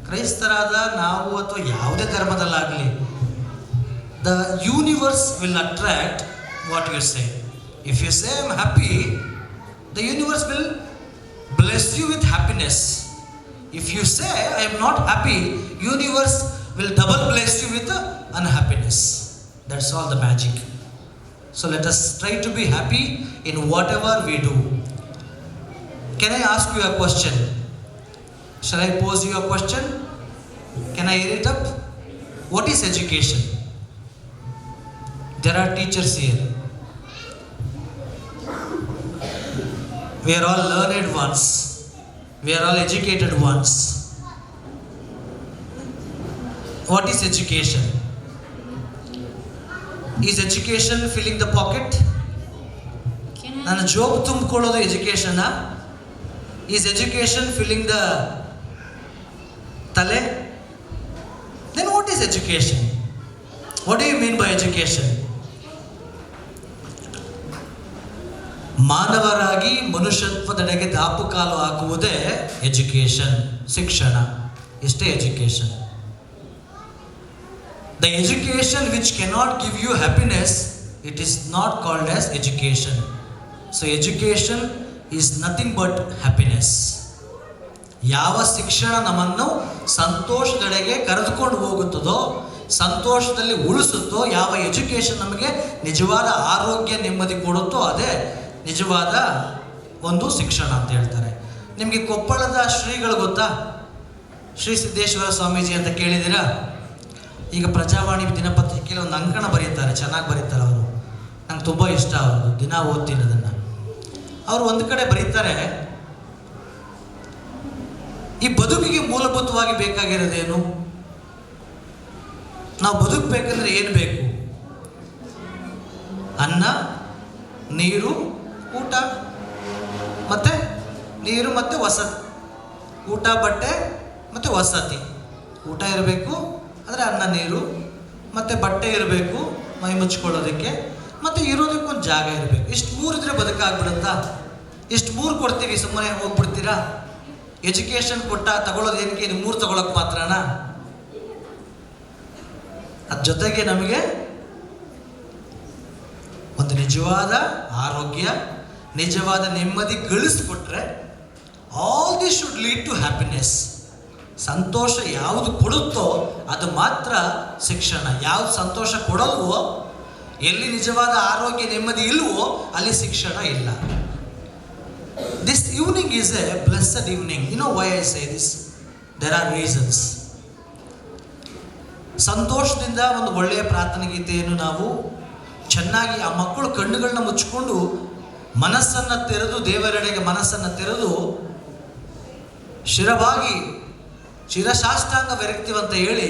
ಕ್ರೈಸ್ತರಾದ ನಾವು ಅಥವಾ ಯಾವುದೇ ಧರ್ಮದಲ್ಲಾಗಲಿ, the universe will attract what you say. If you say I am happy, the universe will bless you with happiness. If you say I am not happy, universe will double bless you with unhappiness. That's all the magic. So let us try to be happy in whatever we do. Can I ask you a question? Shall I pose you a question? Can I hear it up? What is education? There are teachers here. We are all learned ones. We are all educated ones. What is education? Is education filling the pocket? ನನ್ನ ಜೋಬ್ ತುಂಬಿಕೊಳ್ಳೋದು education? Is education filling the ತಲೆ? Then what is education? What do you mean by education? ಮಾನವರಾಗಿ ಮನುಷ್ಯತ್ವದೆಡೆಗೆ ದಾಪುಕಾಲು ಹಾಕುವುದೇ education, ಶಿಕ್ಷಣ. ಇಷ್ಟೇ education. The education which cannot give you happiness, it is not called as education. So education is nothing but happiness. ಯಾವ ಶಿಕ್ಷಣ ನಮ್ಮನ್ನು ಸಂತೋಷದೆಡೆಗೆ ಕರೆದುಕೊಂಡು ಹೋಗುತ್ತದೋ, ಸಂತೋಷದಲ್ಲಿ ಉಳಿಸುತ್ತೋ, ಯಾವ ಎಜುಕೇಷನ್ ನಮಗೆ ನಿಜವಾದ ಆರೋಗ್ಯ ನೆಮ್ಮದಿ ಕೊಡುತ್ತೋ ಅದೇ ನಿಜವಾದ ಒಂದು ಶಿಕ್ಷಣ ಅಂತ ಹೇಳ್ತಾರೆ. ನಿಮಗೆ ಕೊಪ್ಪಳದ ಶ್ರೀಗಳು ಗೊತ್ತಾ? ಶ್ರೀ ಸಿದ್ದೇಶ್ವರ ಸ್ವಾಮೀಜಿ ಅಂತ ಕೇಳಿದ್ದೀರಾ? ಈಗ ಪ್ರಜಾವಾಣಿ ದಿನಪತ್ರಿಕೆಯಲ್ಲಿ ಒಂದು ಅಂಕಣ ಬರೀತಾರೆ, ಚೆನ್ನಾಗಿ ಬರೀತಾರೆ ಅವರು. ನಂಗೆ ತುಂಬ ಇಷ್ಟ ಅವ್ರದ್ದು, ದಿನ ಓದ್ತೀನಿ ಅದನ್ನು. ಅವರು ಒಂದು ಕಡೆ ಬರೀತಾರೆ, ಈ ಬದುಕಿಗೆ ಮೂಲಭೂತವಾಗಿ ಬೇಕಾಗಿರೋದೇನು? ನಾವು ಬದುಕಬೇಕಂದ್ರೆ ಏನು ಬೇಕು? ಅನ್ನ, ನೀರು, ಊಟ, ಮತ್ತು ನೀರು ಮತ್ತು ವಸತಿ. ಊಟ, ಬಟ್ಟೆ ಮತ್ತು ವಸತಿ. ಊಟ ಇರಬೇಕು, ಅಂದರೆ ಅನ್ನ, ನೀರು ಮತ್ತು ಬಟ್ಟೆ ಇರಬೇಕು ಮೈ ಮುಚ್ಕೊಳ್ಳೋದಕ್ಕೆ, ಮತ್ತು ಇರೋದಕ್ಕೊಂದು ಜಾಗ ಇರಬೇಕು. ಇಷ್ಟು ಮೂರಿದ್ರೆ ಬದುಕಾಗ್ಬಿಡುತ್ತಾ? ಇಷ್ಟು ಮೂರು ಕೊಡ್ತೀವಿ, ಸುಮ್ಮನೆ ಹೋಗ್ಬಿಡ್ತೀರಾ? ಎಜುಕೇಷನ್ ಕೊಟ್ಟ ತಗೊಳ್ಳೋದು ಏನಕ್ಕೆ? ಇದು ಮೂರು ತಗೊಳಕ್ಕೆ ಮಾತ್ರನಾ? ಅದ್ರ ಜೊತೆಗೆ ನಮಗೆ ಒಂದು ನಿಜವಾದ ಆರೋಗ್ಯ, ನಿಜವಾದ ನೆಮ್ಮದಿ ಗಳಿಸ್ಕೊಟ್ರೆ all this should lead to happiness. ಸಂತೋಷ ಯಾವುದು ಕೊಡುತ್ತೋ ಅದು ಮಾತ್ರ ಶಿಕ್ಷಣ. ಯಾವುದು ಸಂತೋಷ ಕೊಡಲ್ವೋ, ಎಲ್ಲಿ ನಿಜವಾದ ಆರೋಗ್ಯ ನೆಮ್ಮದಿ ಇಲ್ವೋ ಅಲ್ಲಿ ಶಿಕ್ಷಣ ಇಲ್ಲ. This evening is a blessed evening. You know why I say this? There are reasons. ಸಂತೋಷದಿಂದ ಒಂದು ಒಳ್ಳೆಯ ಪ್ರಾರ್ಥನೆ ಗೀತೆಯನ್ನು ನಾವು ಚೆನ್ನಾಗಿ ಆ ಮಕ್ಕಳು ಕಣ್ಣುಗಳನ್ನ ಮುಚ್ಚಿಕೊಂಡು ಮನಸ್ಸನ್ನು ತೆರೆದು ದೇವರೆಡೆಗೆ ಮನಸ್ಸನ್ನು ತೆರೆದು ಶಿರಶಾಷ್ಟಾಂಗ ಬೆರಗ್ತೀವಂತ ಹೇಳಿ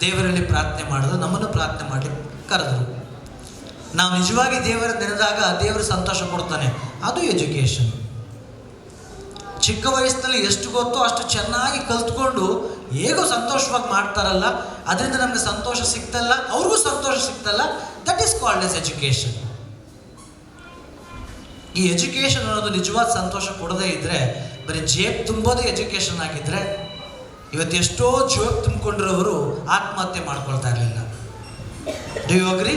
ದೇವರಲ್ಲಿ ಪ್ರಾರ್ಥನೆ ಮಾಡೋದು, ನಮ್ಮನ್ನು ಪ್ರಾರ್ಥನೆ ಮಾಡಲಿಕ್ಕೆ ಕರೆದರು. ನಾವು ನಿಜವಾಗಿ ದೇವರ ನೆನೆದಾಗ ದೇವರು ಸಂತೋಷ ಕೊಡ್ತಾನೆ. ಅದು ಎಜುಕೇಷನ್. ಚಿಕ್ಕ ವಯಸ್ಸಿನಲ್ಲಿ ಎಷ್ಟು ಗೊತ್ತೋ ಅಷ್ಟು ಚೆನ್ನಾಗಿ ಕಲ್ತ್ಕೊಂಡು ಹೇಗೋ ಸಂತೋಷವಾಗಿ ಮಾಡ್ತಾರಲ್ಲ, ಅದರಿಂದ ನಮಗೆ ಸಂತೋಷ ಸಿಗ್ತಲ್ಲ, ಅವ್ರಿಗೂ ಸಂತೋಷ ಸಿಗ್ತಲ್ಲ. That is called as education. ಈ ಎಜುಕೇಷನ್ ಅನ್ನೋದು ನಿಜವಾದ ಸಂತೋಷ ಕೊಡದೇ ಇದ್ದರೆ, ಬರೀ ಜೇಬ್ ತುಂಬೋದೇ ಎಜುಕೇಷನ್ ಆಗಿದ್ದರೆ ಇವತ್ತು ಎಷ್ಟೋ ಜೇಬ್ ತುಂಬಿಕೊಂಡಿರೋರು ಆತ್ಮಹತ್ಯೆ ಮಾಡ್ಕೊಳ್ತಾ ಇರಲಿಲ್ಲ. Do you agree?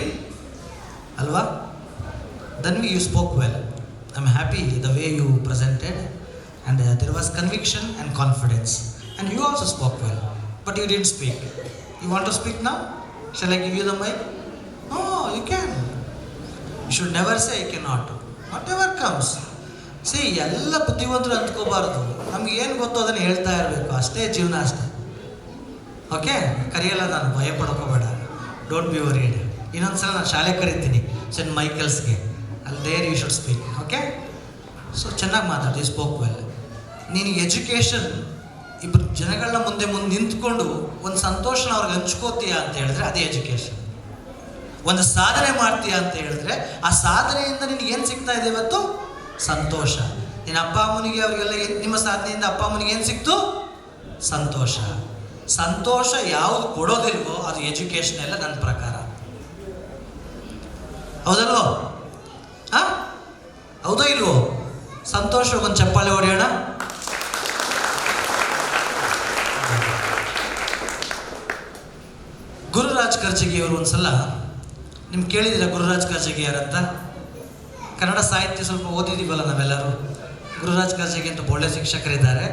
ಅಲ್ವಾ? Dhanvi, you spoke well. I am happy the way you presented and there was conviction and confidence, and you also spoke well, but you didn't speak. You want to speak now? Shall I give you the mic? No, you can. You should never say I cannot. Whatever comes. See, ಎಲ್ಲ ಬುದ್ಧಿವಂತರು ಅಂದ್ಕೋಬಾರ್ದು. ನಮ್ಗೆ ಏನು ಗೊತ್ತೋ ಅದನ್ನು ಹೇಳ್ತಾ ಇರಬೇಕು, ಅಷ್ಟೇ ಜೀವನ, ಅಷ್ಟೇ. ಓಕೆ? ಕರೆಯಲ್ಲ ನಾನು, ಭಯ ಪಡ್ಕೋಬೇಡ. Don't be varied. ಇನ್ನೊಂದ್ಸಲ ನಾನು ಶಾಲೆ ಕರಿತೀನಿ ಸೆಂಟ್ ಮೈಕಲ್ಸ್ಗೆ, ಅಲ್ಲಿ there you should speak. Okay? So ಚೆನ್ನಾಗಿ ಮಾತಾಡಿ, ಯು ಸ್ಪೋಕ್ ವೆಲ್. ನೀನು ಎಜುಕೇಷನ್ ಇಬ್ಬರು ಜನಗಳನ್ನ ಮುಂದೆ ನಿಂತ್ಕೊಂಡು ಒಂದು ಸಂತೋಷನ ಅವ್ರಿಗೆ ಹಂಚ್ಕೋತೀಯ ಅಂತ ಹೇಳಿದ್ರೆ ಅದೇ ಎಜುಕೇಷನ್. ಒಂದು ಸಾಧನೆ ಮಾಡ್ತೀಯ ಅಂತ ಹೇಳಿದ್ರೆ ಆ ಸಾಧನೆಯಿಂದ ನಿನಗೆ ಏನು ಸಿಗ್ತಾ ಇದೆ ಇವತ್ತು? ಸಂತೋಷ. ನಿನ್ನ ಅಪ್ಪ ಅಮ್ಮನಿಗೆ ಅವರಿಗೆಲ್ಲ ನಿಮ್ಮ ಸಾಧನೆಯಿಂದ ಅಪ್ಪ ಅಮ್ಮನಿಗೆ ಏನು ಸಿಕ್ತು? ಸಂತೋಷ. ಸಂತೋಷ ಯಾವುದು ಕೊಡೋದಿಲ್ವೋ ಅದು ಎಜುಕೇಷನ್ ಎಲ್ಲ ನನ್ನ ಪ್ರಕಾರ. ಹೌದಲ್ವೋ? ಹೌದೋ ಇಲ್ವೋ? ಸಂತೋಷ ಒಂದು ಚಪ್ಪಾಳೆ ಹೊಡೆಯೋಣ. ಗುರುರಾಜ್ ಕರ್ಜಗಿಯವರು ಒಂದ್ಸಲ, ನಿಮ್ಗೆ ಕೇಳಿದ್ದೀರಾ ಗುರುರಾಜ್ ಕರ್ಜಗಿ ಯಾರಂತ? ಕನ್ನಡ ಸಾಹಿತ್ಯ ಸ್ವಲ್ಪ ಓದಿದ್ದೀವಲ್ಲ ನಾವೆಲ್ಲರೂ. ಗುರುರಾಜ್ ಕರ್ಜಗಿ ಅಂತ ಒಳ್ಳೆ ಶಿಕ್ಷಕರಿದ್ದಾರೆ.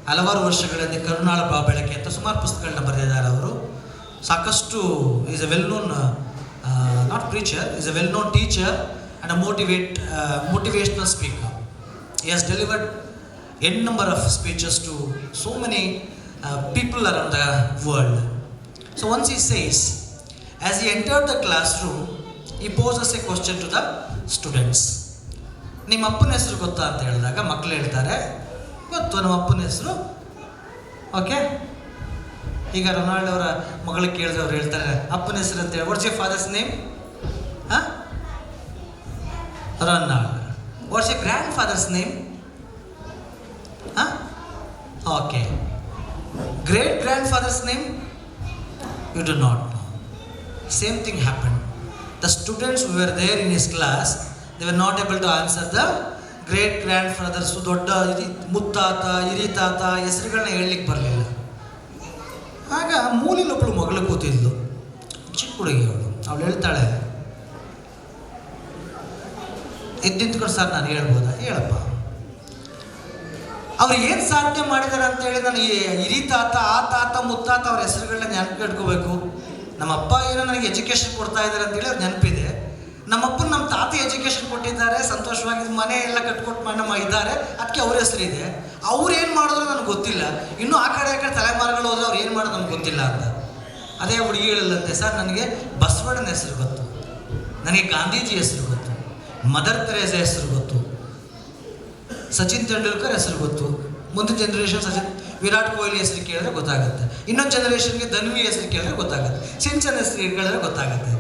ಹಲವಾರು ವರ್ಷಗಳಲ್ಲಿ ಕರುಣಾಳ ಬೆಳಕೆ ಅಂತ ಸುಮಾರು ಪುಸ್ತಕಗಳನ್ನ ಬರೆದಿದ್ದಾರೆ ಅವರು. ಸಾಕಷ್ಟು is A well known, not preacher, is A well known teacher and a motivational speaker. He has delivered n number of speeches to so many people around the world. So once he says, as he entered the classroom, he poses a question to the students. ನಿಮ್ಮ ಅಪ್ಪನ ಹೆಸರು ಗೊತ್ತಾ ಅಂತ ಹೇಳಿದಾಗ ಮಕ್ಕಳು ಹೇಳ್ತಾರೆ, ಗೊತ್ತು ನಮ್ಮ ಅಪ್ಪನ ಹೆಸರು. ಓಕೆ? ಈಗ ರೊನಾಲ್ಡ್ ಅವರ ಮಗಳಿಗೆ ಕೇಳಿದ್ರೆ ಅವ್ರು ಹೇಳ್ತಾರೆ ಅಪ್ಪನ ಹೆಸರು ಅಂತ ಹೇಳಿ. What's your father's name? Ronald. What's your grand father's name? Okay. Great grand father's name? You do not know. Same thing happened. The students who were there in his class, they were not able to answer the great grandfathers, ದೊಡ್ಡ ಮುತ್ತಾತ ಹಿರಿತಾತ ಹೆಸರುಗಳನ್ನ ಹೇಳಲಿಕ್ಕೆ ಬರಲಿಲ್ಲ. ಆಗ ಮೂಲೆಯಲ್ಲೊಬ್ಬಳು ಮಗಳು ಕೂತಿದ್ಲು, ಚಿಕ್ಕ ಹುಡುಗಿ ಅವಳು. ಅವಳು ಹೇಳ್ತಾಳೆ, ಎದ್ದಿಂತ್ಕೊಂಡು ಸರ್ ನಾನು ಹೇಳ್ಬೋದಾ? ಹೇಳಪ್ಪ. ಅವ್ರು ಏನು ಸಾಧನೆ ಮಾಡಿದ್ದಾರೆ ಅಂತ ಹೇಳಿ ನಾನು ಹಿರಿತಾತ ಆ ತಾತ ಮುತ್ತಾತ ಅವ್ರ ಹೆಸರುಗಳನ್ನ ನೆನಪು ಇಟ್ಕೋಬೇಕು. ನಮ್ಮ ಅಪ್ಪ ಏನೋ ನನಗೆ ಎಜುಕೇಷನ್ ಕೊಡ್ತಾ ಇದ್ದಾರೆ ಅಂತೇಳಿ ಅವ್ರು ನೆನಪಿದೆ. ನಮ್ಮಪ್ಪನ ನಮ್ಮ ತಾತ ಎಜುಕೇಷನ್ ಕೊಟ್ಟಿದ್ದಾರೆ, ಸಂತೋಷವಾಗಿ ಮನೆ ಎಲ್ಲ ಕಟ್ಕೊಟ್ಟು ನಮ್ಮ ಇದ್ದಾರೆ, ಅದಕ್ಕೆ ಅವ್ರ ಹೆಸರಿದೆ. ಅವ್ರು ಏನು ಮಾಡಿದ್ರು ನನಗೆ ಗೊತ್ತಿಲ್ಲ. ಇನ್ನೂ ಆ ಕಡೆ ತಲೆಮಾರುಗಳು ಹೋದ್ರೆ ಅವ್ರು ಏನು ಮಾಡೋದು ನನಗೆ ಗೊತ್ತಿಲ್ಲ ಅಂತ. ಅದೇ ಹುಡುಗಿ ಹೇಳಿಲ್ಲಂತೆ, ಸರ್ ನನಗೆ ಬಸವಣ್ಣನ ಹೆಸರು ಗೊತ್ತು, ನನಗೆ ಗಾಂಧೀಜಿ ಹೆಸರು ಗೊತ್ತು, ಮದರ್ ತೆರೇಸಾ ಹೆಸರು ಗೊತ್ತು, ಸಚಿನ್ ತೆಂಡೂಲ್ಕರ್ ಹೆಸರು ಗೊತ್ತು. ಮುಂದಿನ ಜನ್ರೇಷನ್ ವಿರಾಟ್ ಕೊಹ್ಲಿ ಹೆಸರು ಕೇಳಿದ್ರೆ ಗೊತ್ತಾಗುತ್ತೆ. ಇನ್ನೊಂದು ಜನ್ರೇಷನ್ಗೆ ಧನ್ವಿ ಹೆಸರು ಕೇಳಿದ್ರೆ ಗೊತ್ತಾಗುತ್ತೆ. ಸಿಂಚನ್ ಹೆಸರು ಕೇಳಿದ್ರೆ ಗೊತ್ತಾಗುತ್ತೆ.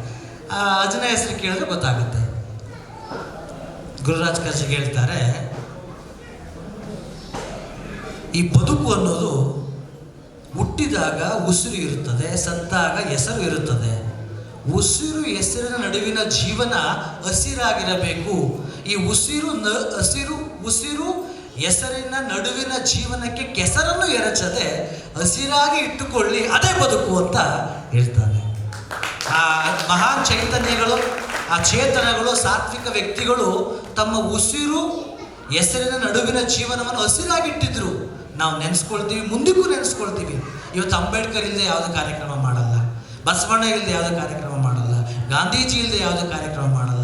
ಅಜನ ಹೆಸರು ಕೇಳಿದ್ರೆ ಗೊತ್ತಾಗುತ್ತೆ. ಗುರುರಾಜ್ ಕರ್ಜಗಿ ಹೇಳ್ತಾರೆ, ಈ ಬದುಕು ಅನ್ನೋದು ಹುಟ್ಟಿದಾಗ ಉಸಿರು ಇರುತ್ತದೆ, ಸತ್ತಾಗ ಹೆಸರು ಇರುತ್ತದೆ. ಉಸಿರು ಹೆಸರಿನ ನಡುವಿನ ಜೀವನ ಹಸಿರಾಗಿರಬೇಕು. ಈ ಉಸಿರು ಹೆಸರಿನ ನಡುವಿನ ಜೀವನಕ್ಕೆ ಕೆಸರನ್ನು ಎರಚದೆ ಹಸಿರಾಗಿ ಇಟ್ಟುಕೊಳ್ಳಿ, ಅದೇ ಬದುಕು ಅಂತ ಹೇಳ್ತಾನೆ. ಆ ಮಹಾನ್ ಚೈತನ್ಯಗಳು, ಆ ಚೇತನಗಳು, ಸಾತ್ವಿಕ ವ್ಯಕ್ತಿಗಳು ತಮ್ಮ ಉಸಿರು ಹೆಸರಿನ ನಡುವಿನ ಜೀವನವನ್ನು ಹಸಿರಾಗಿಟ್ಟಿದ್ರು. ನಾವು ನೆನೆಸ್ಕೊಳ್ತೀವಿ, ಮುಂದಕ್ಕೂ ನೆನೆಸ್ಕೊಳ್ತೀವಿ. ಇವತ್ತು ಅಂಬೇಡ್ಕರ್ ಇಲ್ಲದೆ ಯಾವುದೇ ಕಾರ್ಯಕ್ರಮ ಮಾಡಲ್ಲ, ಬಸವಣ್ಣ ಇಲ್ಲದೆ ಯಾವುದೇ ಕಾರ್ಯಕ್ರಮ ಮಾಡಲ್ಲ, ಗಾಂಧೀಜಿ ಇಲ್ಲದೆ ಯಾವುದೇ ಕಾರ್ಯಕ್ರಮ ಮಾಡಲ್ಲ.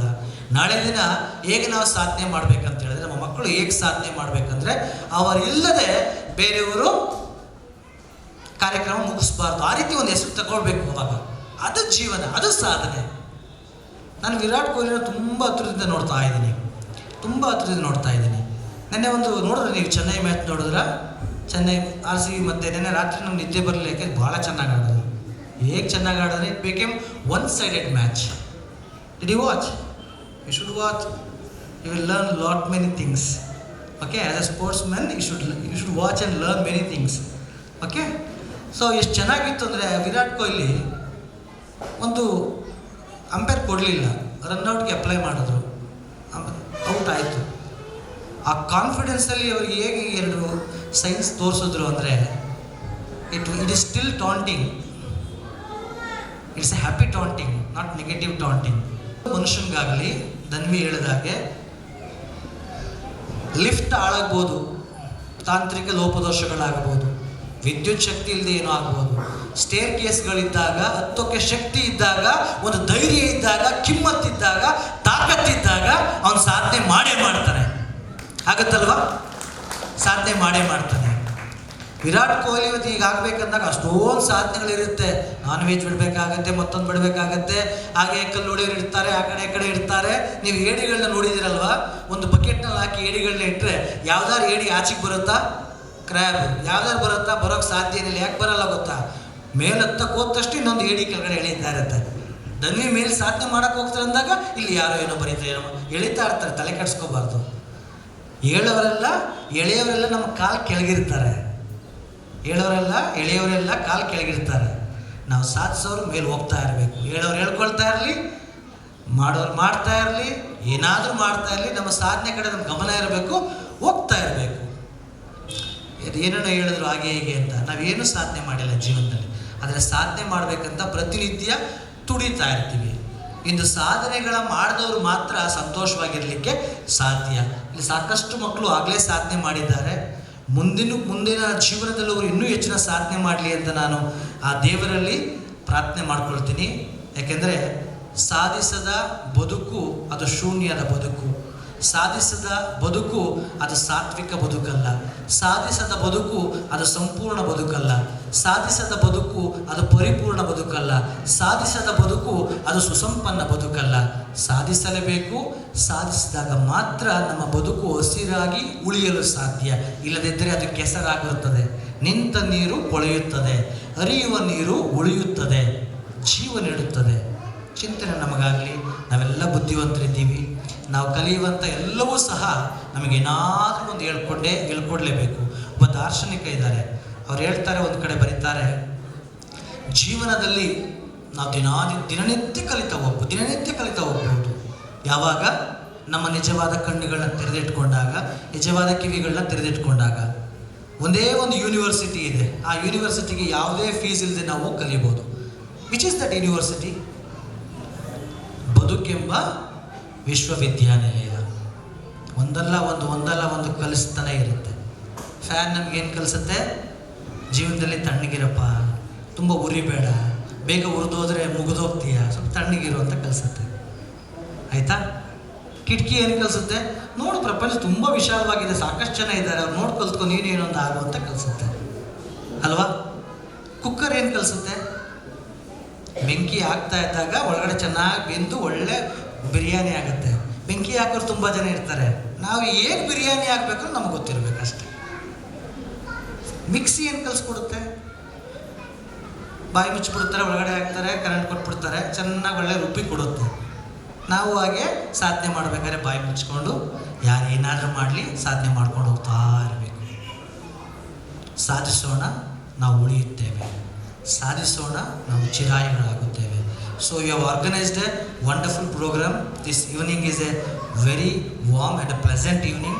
ನಾಳೆ ದಿನ ಹೇಗೆ ನಾವು ಸಾಧನೆ ಮಾಡಬೇಕಂತ ಹೇಳಿದ್ರೆ, ನಮ್ಮ ಮಕ್ಕಳು ಹೇಗೆ ಸಾಧನೆ ಮಾಡಬೇಕಂದ್ರೆ ಅವರಿಲ್ಲದೆ ಬೇರೆಯವರು ಕಾರ್ಯಕ್ರಮ ಮುಗಿಸ್ಬಾರ್ದು. ಆ ರೀತಿ ಒಂದು ಹೆಸರು ತಗೊಳ್ಬೇಕು. ಅವಾಗ ಅದು ಜೀವನ, ಅದು ಸಾಧನೆ. ನಾನು ವಿರಾಟ್ ಕೊಹ್ಲಿನ ತುಂಬ ಹತ್ರದಿಂದ ನೋಡ್ತಾ ಇದ್ದೀನಿ, ತುಂಬ ಹತ್ರದಿಂದ ನೋಡ್ತಾ ಇದ್ದೀನಿ. ನೆನ್ನೆ ಒಂದು ನೋಡಿದ್ರೆ ನೀವು ಚೆನ್ನೈ ಮ್ಯಾಚ್ ನೋಡಿದ್ರೆ, ಚೆನ್ನೈ RCB ಮತ್ತು ನೆನ್ನೆ ರಾತ್ರಿ ನಮ್ಗೆ ನಿದ್ದೆ ಬರಲಿಲ್ಲ, ಯಾಕೆ ಭಾಳ ಚೆನ್ನಾಗಿ ಆಡೋದು. ಹೇಗೆ ಚೆನ್ನಾಗಿ ಆಡಿದ್ರೆ it became one sided match. Did you watch? You should watch. You will learn lot many things. Okay, as a sportsman you should watch and learn many things. Okay, so ಎಷ್ಟು ಚೆನ್ನಾಗಿತ್ತು ಅಂದರೆ ವಿರಾಟ್ ಕೊಹ್ಲಿ ಒಂದು umpire ಕೊಡಲಿಲ್ಲ, ರನ್ಔಟ್ಗೆ apply ಮಾಡಿದ್ರು, out ಆಯಿತು. ಆ ಕಾನ್ಫಿಡೆನ್ಸಲ್ಲಿ ಅವ್ರಿಗೆ ಹೇಗೆ 2 ಸೈನ್ಸ್ ತೋರಿಸಿದ್ರು ಅಂದರೆ it is still taunting. It's a happy taunting, not negative taunting. ಮನುಷ್ಯನಿಗಾಗಲಿ ಧನ್ವಿ ಹೇಳಿದಾಗೆ ಲಿಫ್ಟ್ ಹಾಳಾಗ್ಬೋದು, ತಾಂತ್ರಿಕ ಲೋಪದೋಷಗಳಾಗ್ಬೋದು, ವಿದ್ಯುತ್ ಶಕ್ತಿ ಇಲ್ಲದೆ ಏನೋ ಆಗ್ಬೋದು. ಸ್ಟೇರ್ ಕೇಸ್ಗಳಿದ್ದಾಗ, ಹತ್ತೋಕ್ಕೆ ಶಕ್ತಿ ಇದ್ದಾಗ, ಒಂದು ಧೈರ್ಯ ಇದ್ದಾಗ, ಕಿಮ್ಮತ್ತಿದ್ದಾಗ, ತಾಕತ್ತಿದ್ದಾಗ ಅವನು ಸಾಧನೆ ಮಾಡೇ ಮಾಡ್ತಾನೆ. ಆಗುತ್ತಲ್ವಾ? ಸಾಧನೆ ಮಾಡೇ ಮಾಡ್ತಾನೆ. ವಿರಾಟ್ ಕೊಹ್ಲಿ ಇವತ್ತು ಈಗ ಆಗಬೇಕಂದಾಗ ಅಷ್ಟೊಂದು ಸಾಧನೆಗಳಿರುತ್ತೆ. ನಾನ್ ವೆಜ್ ಬಿಡಬೇಕಾಗತ್ತೆ, ಮತ್ತೊಂದು ಬಿಡಬೇಕಾಗತ್ತೆ, ಹಾಗೆ ಕಲ್ಲು ಹೊಡೆಯೋರು ಇರ್ತಾರೆ, ಆ ಕಡೆ ಇರ್ತಾರೆ. ನೀವು ಏಡಿಗಳನ್ನ ನೋಡಿದಿರಲ್ವ? ಒಂದು ಬಕೆಟ್ನಲ್ಲಿ ಹಾಕಿ ಏಡಿಗಳನ್ನ ಇಟ್ಟರೆ ಯಾವ್ದಾರು ಏಡಿ ಆಚೆಗೆ ಬರುತ್ತಾ? ಕ್ರ್ಯಾಬ್ ಯಾವ್ದಾರು ಬರುತ್ತಾ? ಬರೋಕ್ಕೆ ಸಾಧ್ಯ ಇಲ್ಲ. ಯಾಕೆ ಬರಲ್ಲ ಗೊತ್ತಾ? ಮೇಲೆ ಹತ್ತಕ್ಕೆ ಹೋದಷ್ಟು ಇನ್ನೊಂದು ಏಡಿ ಕೆಳಗಡೆ ಎಳೀತಾ ಇರುತ್ತೆ. ಧನ್ವಿ ಮೇಲೆ ಸಾಧನೆ ಮಾಡೋಕ್ಕೆ ಹೋಗ್ತಾರೆ ಅಂದಾಗ ಇಲ್ಲಿ ಯಾರೋ ಏನೋ ಬರೀತಾರೆ, ಏನೋ ಎಳಿತಾ ಇರ್ತಾರೆ, ತಲೆ ಕೆಡಿಸ್ಕೋಬಾರ್ದು. ಹೇಳೋರೆಲ್ಲ ಎಳೆಯವರೆಲ್ಲ ನಮ್ಮ ಕಾಲು ಕೆಳಗಿರ್ತಾರೆ, ಎಳೆಯವರೆಲ್ಲ ಕಾಲು ಕೆಳಗಿರ್ತಾರೆ. ನಾವು ಸಾಧಿಸೋರು ಮೇಲೆ ಹೋಗ್ತಾ ಇರಬೇಕು. ಹೇಳೋರು ಹೇಳ್ಕೊಳ್ತಾ ಇರಲಿ, ಮಾಡೋರು ಮಾಡ್ತಾ ಇರಲಿ, ಏನಾದರೂ ಮಾಡ್ತಾ ಇರಲಿ, ನಮ್ಮ ಸಾಧನೆ ಕಡೆ ನಮ್ಮ ಗಮನ ಇರಬೇಕು, ಹೋಗ್ತಾ ಇರಬೇಕು. ಏನೇನೋ ಹೇಳಿದ್ರು ಹಾಗೆ ಹೇಗೆ ಅಂತ. ನಾವೇನು ಸಾಧನೆ ಮಾಡಿಲ್ಲ ಜೀವನದಲ್ಲಿ, ಆದರೆ ಸಾಧನೆ ಮಾಡಬೇಕಂತ ಪ್ರತಿನಿತ್ಯ ತುಡಿತಾ ಇರ್ತೀವಿ. ಇಂದು ಸಾಧನೆಗಳ ಮಾಡಿದವರು ಮಾತ್ರ ಸಂತೋಷವಾಗಿರಲಿಕ್ಕೆ ಸಾಧ್ಯ. ಇಲ್ಲಿ ಸಾಕಷ್ಟು ಮಕ್ಕಳು ಆಗಲೇ ಸಾಧನೆ ಮಾಡಿದ್ದಾರೆ. ಮುಂದಿನ ಜೀವನದಲ್ಲಿ ಅವರು ಇನ್ನೂ ಹೆಚ್ಚಿನ ಸಾಧನೆ ಮಾಡಲಿ ಅಂತ ನಾನು ಆ ದೇವರಲ್ಲಿ ಪ್ರಾರ್ಥನೆ ಮಾಡ್ಕೊಳ್ತೀನಿ. ಯಾಕೆಂದರೆ ಸಾಧಿಸದ ಬದುಕು ಅದು ಶೂನ್ಯದ ಬದುಕು. ಸಾಧಿಸದ ಬದುಕು ಅದು ಸಾತ್ವಿಕ ಬದುಕಲ್ಲ. ಸಾಧಿಸದ ಬದುಕು ಅದು ಸಂಪೂರ್ಣ ಬದುಕಲ್ಲ. ಸಾಧಿಸದ ಬದುಕು ಅದು ಪರಿಪೂರ್ಣ ಬದುಕಲ್ಲ. ಸಾಧಿಸದ ಬದುಕು ಅದು ಸುಸಂಪನ್ನ ಬದುಕಲ್ಲ. ಸಾಧಿಸಲೇಬೇಕು. ಸಾಧಿಸಿದಾಗ ಮಾತ್ರ ನಮ್ಮ ಬದುಕು ಹಸಿರಾಗಿ ಉಳಿಯಲು ಸಾಧ್ಯ. ಇಲ್ಲದಿದ್ದರೆ ಅದು ಕೆಸರಾಗಿರುತ್ತದೆ. ನಿಂತ ನೀರು ಕೊಳೆಯುತ್ತದೆ, ಹರಿಯುವ ನೀರು ಉಳಿಯುತ್ತದೆ, ಜೀವ ನೀಡುತ್ತದೆ. ಚಿಂತನೆ ನಮಗಾಗಲಿ. ನಾವೆಲ್ಲ ಬುದ್ಧಿವಂತರಿದ್ದೀವಿ. ನಾವು ಕಲಿಯುವಂಥ ಎಲ್ಲವೂ ಸಹ ನಮಗೇನಾದರೂ ಒಂದು ಹೇಳ್ಕೊಡ್ಲೇಬೇಕು. ಒಬ್ಬ ದಾರ್ಶನಿಕ ಇದ್ದಾರೆ, ಅವ್ರು ಹೇಳ್ತಾರೆ, ಒಂದು ಕಡೆ ಬರೀತಾರೆ, ಜೀವನದಲ್ಲಿ ನಾವು ದಿನನಿತ್ಯ ಕಲಿತಾ ಹೋಗ್ಬೋದು. ಯಾವಾಗ? ನಮ್ಮ ನಿಜವಾದ ಕಣ್ಣುಗಳನ್ನ ತೆರೆದಿಟ್ಕೊಂಡಾಗ, ನಿಜವಾದ ಕಿವಿಗಳನ್ನ ತೆರೆದಿಟ್ಕೊಂಡಾಗ. ಒಂದೇ ಒಂದು ಯೂನಿವರ್ಸಿಟಿ ಇದೆ, ಆ ಯೂನಿವರ್ಸಿಟಿಗೆ ಯಾವುದೇ ಫೀಸ್ ಇಲ್ಲದೆ ನಾವು ಕಲಿಬೋದು. Which is that university? ಬದುಕೆಂಬ ವಿಶ್ವವಿದ್ಯಾನಿಲಯ. ಒಂದಲ್ಲ ಒಂದು ಕಲಿಸ್ತಾನೆ ಇರುತ್ತೆ. ಫ್ಯಾನ್ ನಮಗೇನು ಕಲಿಸುತ್ತೆ? ಜೀವನದಲ್ಲಿ ತಣ್ಣಗಿರಪ್ಪ, ತುಂಬ ಉರಿಬೇಡ, ಬೇಗ ಉರಿದೋದ್ರೆ ಮುಗಿದೋಗ್ತೀಯ, ಸ್ವಲ್ಪ ತಣ್ಣಗಿರು ಅಂತ ಕಲಿಸುತ್ತೆ. ಆಯಿತಾ? ಕಿಟಕಿ ಏನು ಕಲಿಸುತ್ತೆ? ನೋಡು ಪ್ರಪಂಚ ತುಂಬ ವಿಶಾಲವಾಗಿದೆ, ಸಾಕಷ್ಟು ಜನ ಇದ್ದಾರೆ, ಅವ್ರು ನೋಡಿ ಕಲ್ತ್ಕೊಂಡು ನೀನೇನೊಂದು ಆಗು ಅಂತ ಕಲಿಸುತ್ತೆ ಅಲ್ವಾ? ಕುಕ್ಕರ್ ಏನು ಕಲಿಸುತ್ತೆ? ಬೆಂಕಿ ಹಾಕ್ತಾ ಇದ್ದಾಗ ಒಳಗಡೆ ಚೆನ್ನಾಗಿ ಬೆಂದು ಒಳ್ಳೆ ಬಿರಿಯಾನಿ ಆಗುತ್ತೆ. ಬೆಂಕಿ ಹಾಕೋರು ತುಂಬ ಜನ ಇರ್ತಾರೆ. ನಾವು ಏನು ಬಿರಿಯಾನಿ ಹಾಕಬೇಕು ನಮ್ಗೆ ಗೊತ್ತಿರಬೇಕಷ್ಟೆ. ಮಿಕ್ಸಿ ಏನು ಕಲಿಸ್ಕೊಡುತ್ತೆ? ಬಾಯಿ ಮುಚ್ಚಿಬಿಡ್ತಾರೆ, ಒಳಗಡೆ ಹಾಕ್ತಾರೆ, ಕರೆಂಟ್ ಕೊಟ್ಬಿಡ್ತಾರೆ, ಚೆನ್ನಾಗಿ ಒಳ್ಳೆ ರುಬ್ಬಿ ಕೊಡುತ್ತೆ. ನಾವು ಹಾಗೆ ಸಾಧನೆ ಮಾಡಬೇಕಾದ್ರೆ ಬಾಯಿ ಮುಚ್ಕೊಂಡು ಯಾರು ಏನಾದರೂ ಮಾಡಲಿ ಸಾಧನೆ ಮಾಡ್ಕೊಂಡು ಹೋಗ್ತಾ ಇರಬೇಕು. ಸಾಧಿಸೋಣ, ನಾವು ಉಳಿಯುತ್ತೇವೆ. ಸಾಧಿಸೋಣ, ನಾವು ಚಿರಾಯಿಗಳಾಗುತ್ತೇವೆ. So you have organized a wonderful program. This evening is a very warm and a pleasant evening.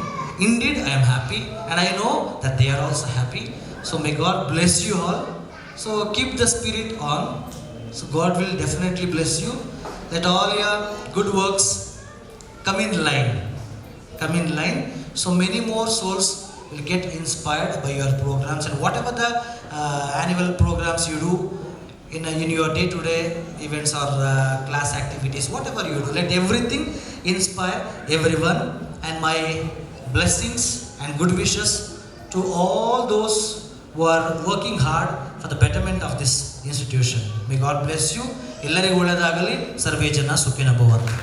Indeed, I am happy and I know that they are also happy. So may God bless you all. So keep the spirit on. So God will definitely bless you. Let all your good works come in line. So many more souls will get inspired by your programs, and whatever the annual programs you do in your day-to-day events or class activities, whatever you do, let everything inspire everyone. And my blessings and good wishes to all those who are working hard for the betterment of this institution. May God bless you ಎಲ್ಲರಿಗೂ ಒಳ್ಳೆಯದಾಗಲಿ. ಸರ್ವೇ ಜನ ಸುಖಿನೋ ಭವಂತು.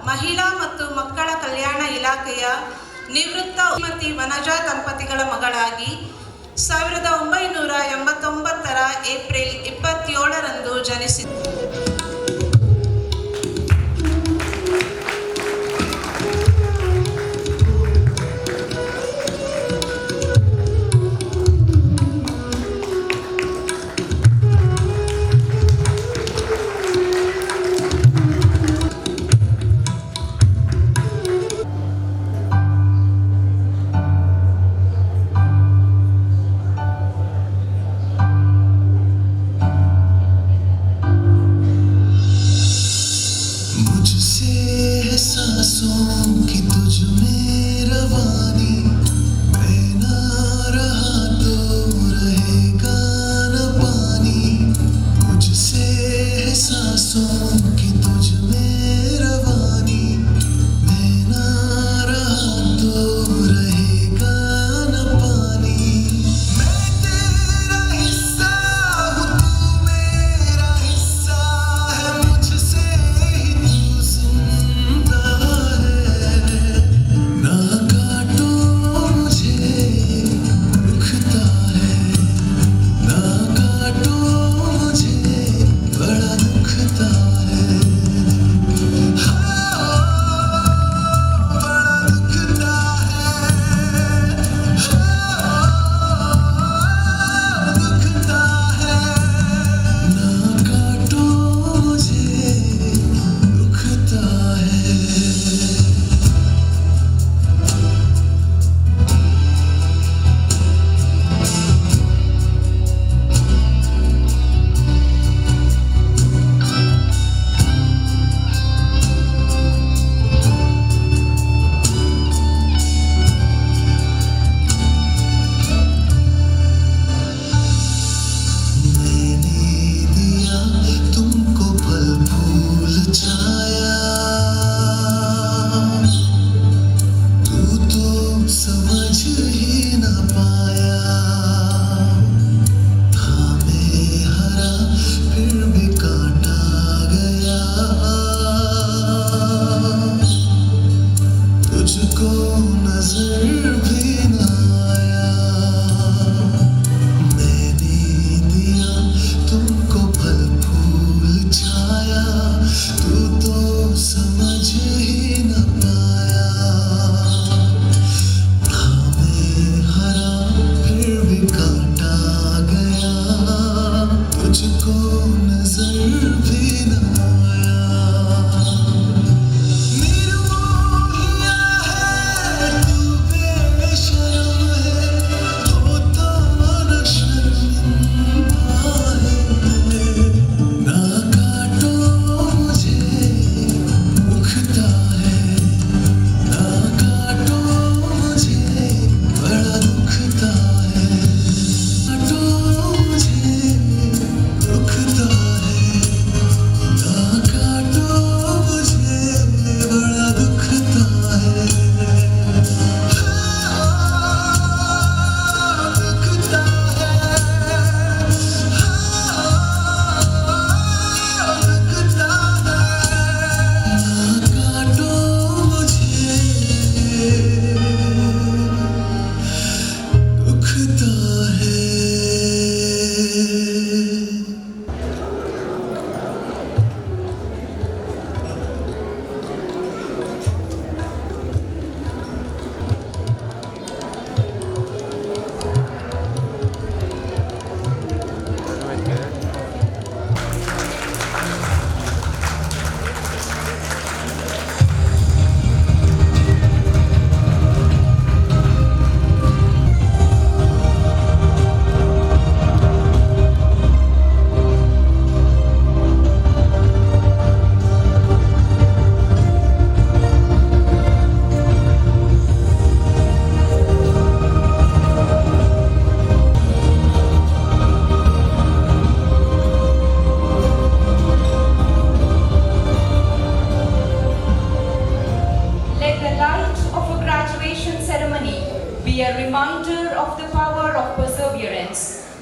ಮಹಿಳಾ ಮತ್ತು ಮಕ್ಕಳ ಕಲ್ಯಾಣ ಇಲಾಖೆಯ ನಿವೃತ್ತ ಶ್ರೀಮತಿ ವನಜಾ ದಂಪತಿಗಳ ಮಗಳಾಗಿ 1989 ಏಪ್ರಿಲ್ 27ರಂದು ಜನಿಸಿದರು.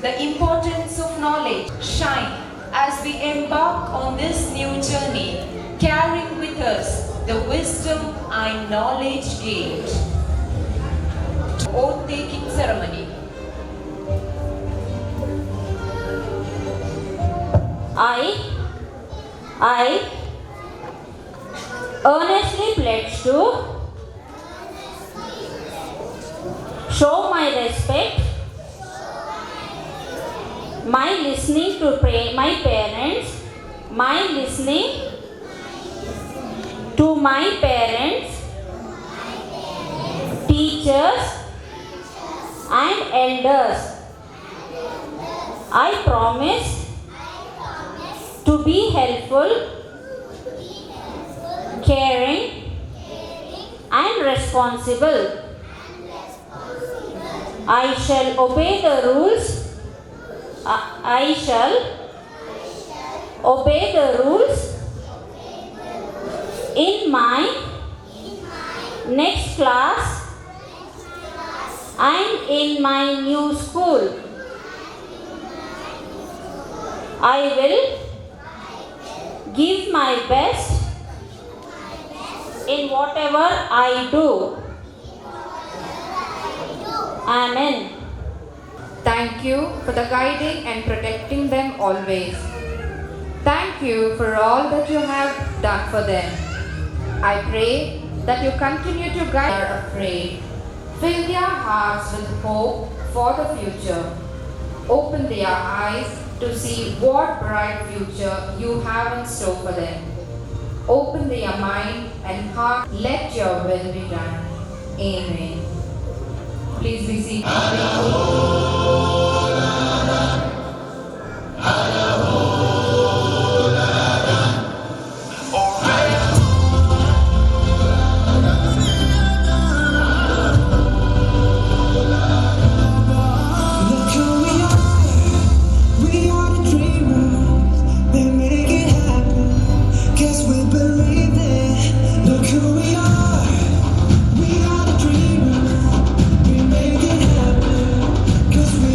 the importance of knowledge shine as we embark on this new journey, carrying with us the wisdom and knowledge gained. Oath-taking ceremony. I earnestly pledge to show my respect, my listening to my parents, my listening to my parents, teachers and elders. I promise to be helpful, caring and responsible. I shall obey the rules. I shall obey the rules in my next class and in my new school. I will give my best in whatever I do. Amen. Thank you for the guiding and protecting them always. Thank you for all that you have done for them. I pray that you continue to guide them afraid. Fill their hearts with hope for the future. Open their eyes to see what bright future you have in store for them. Open their mind and heart. Let your will be done. Amen. Please be seated. Cause we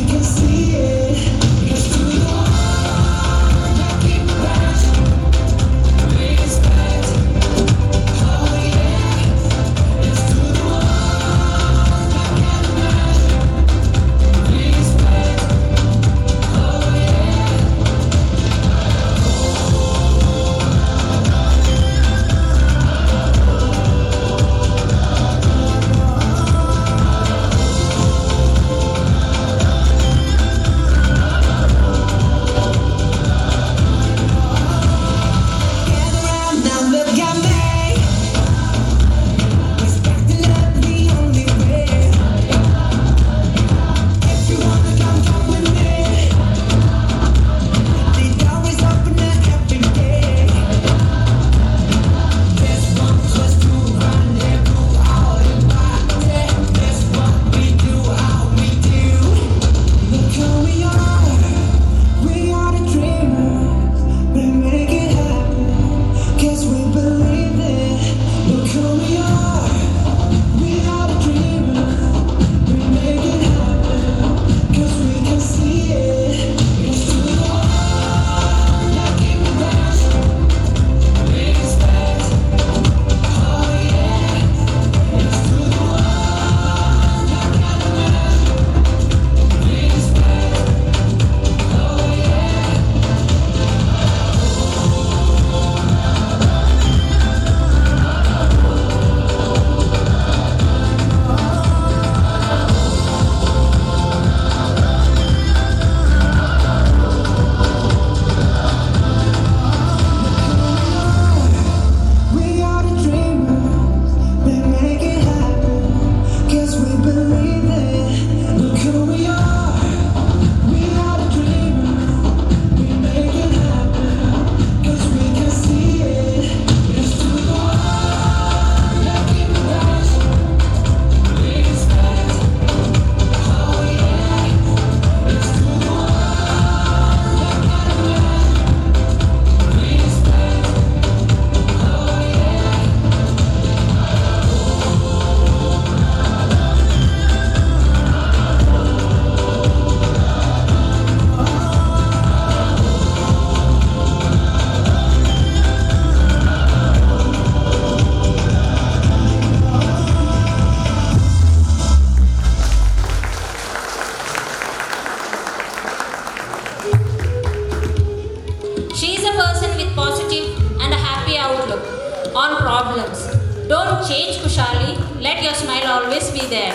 be there.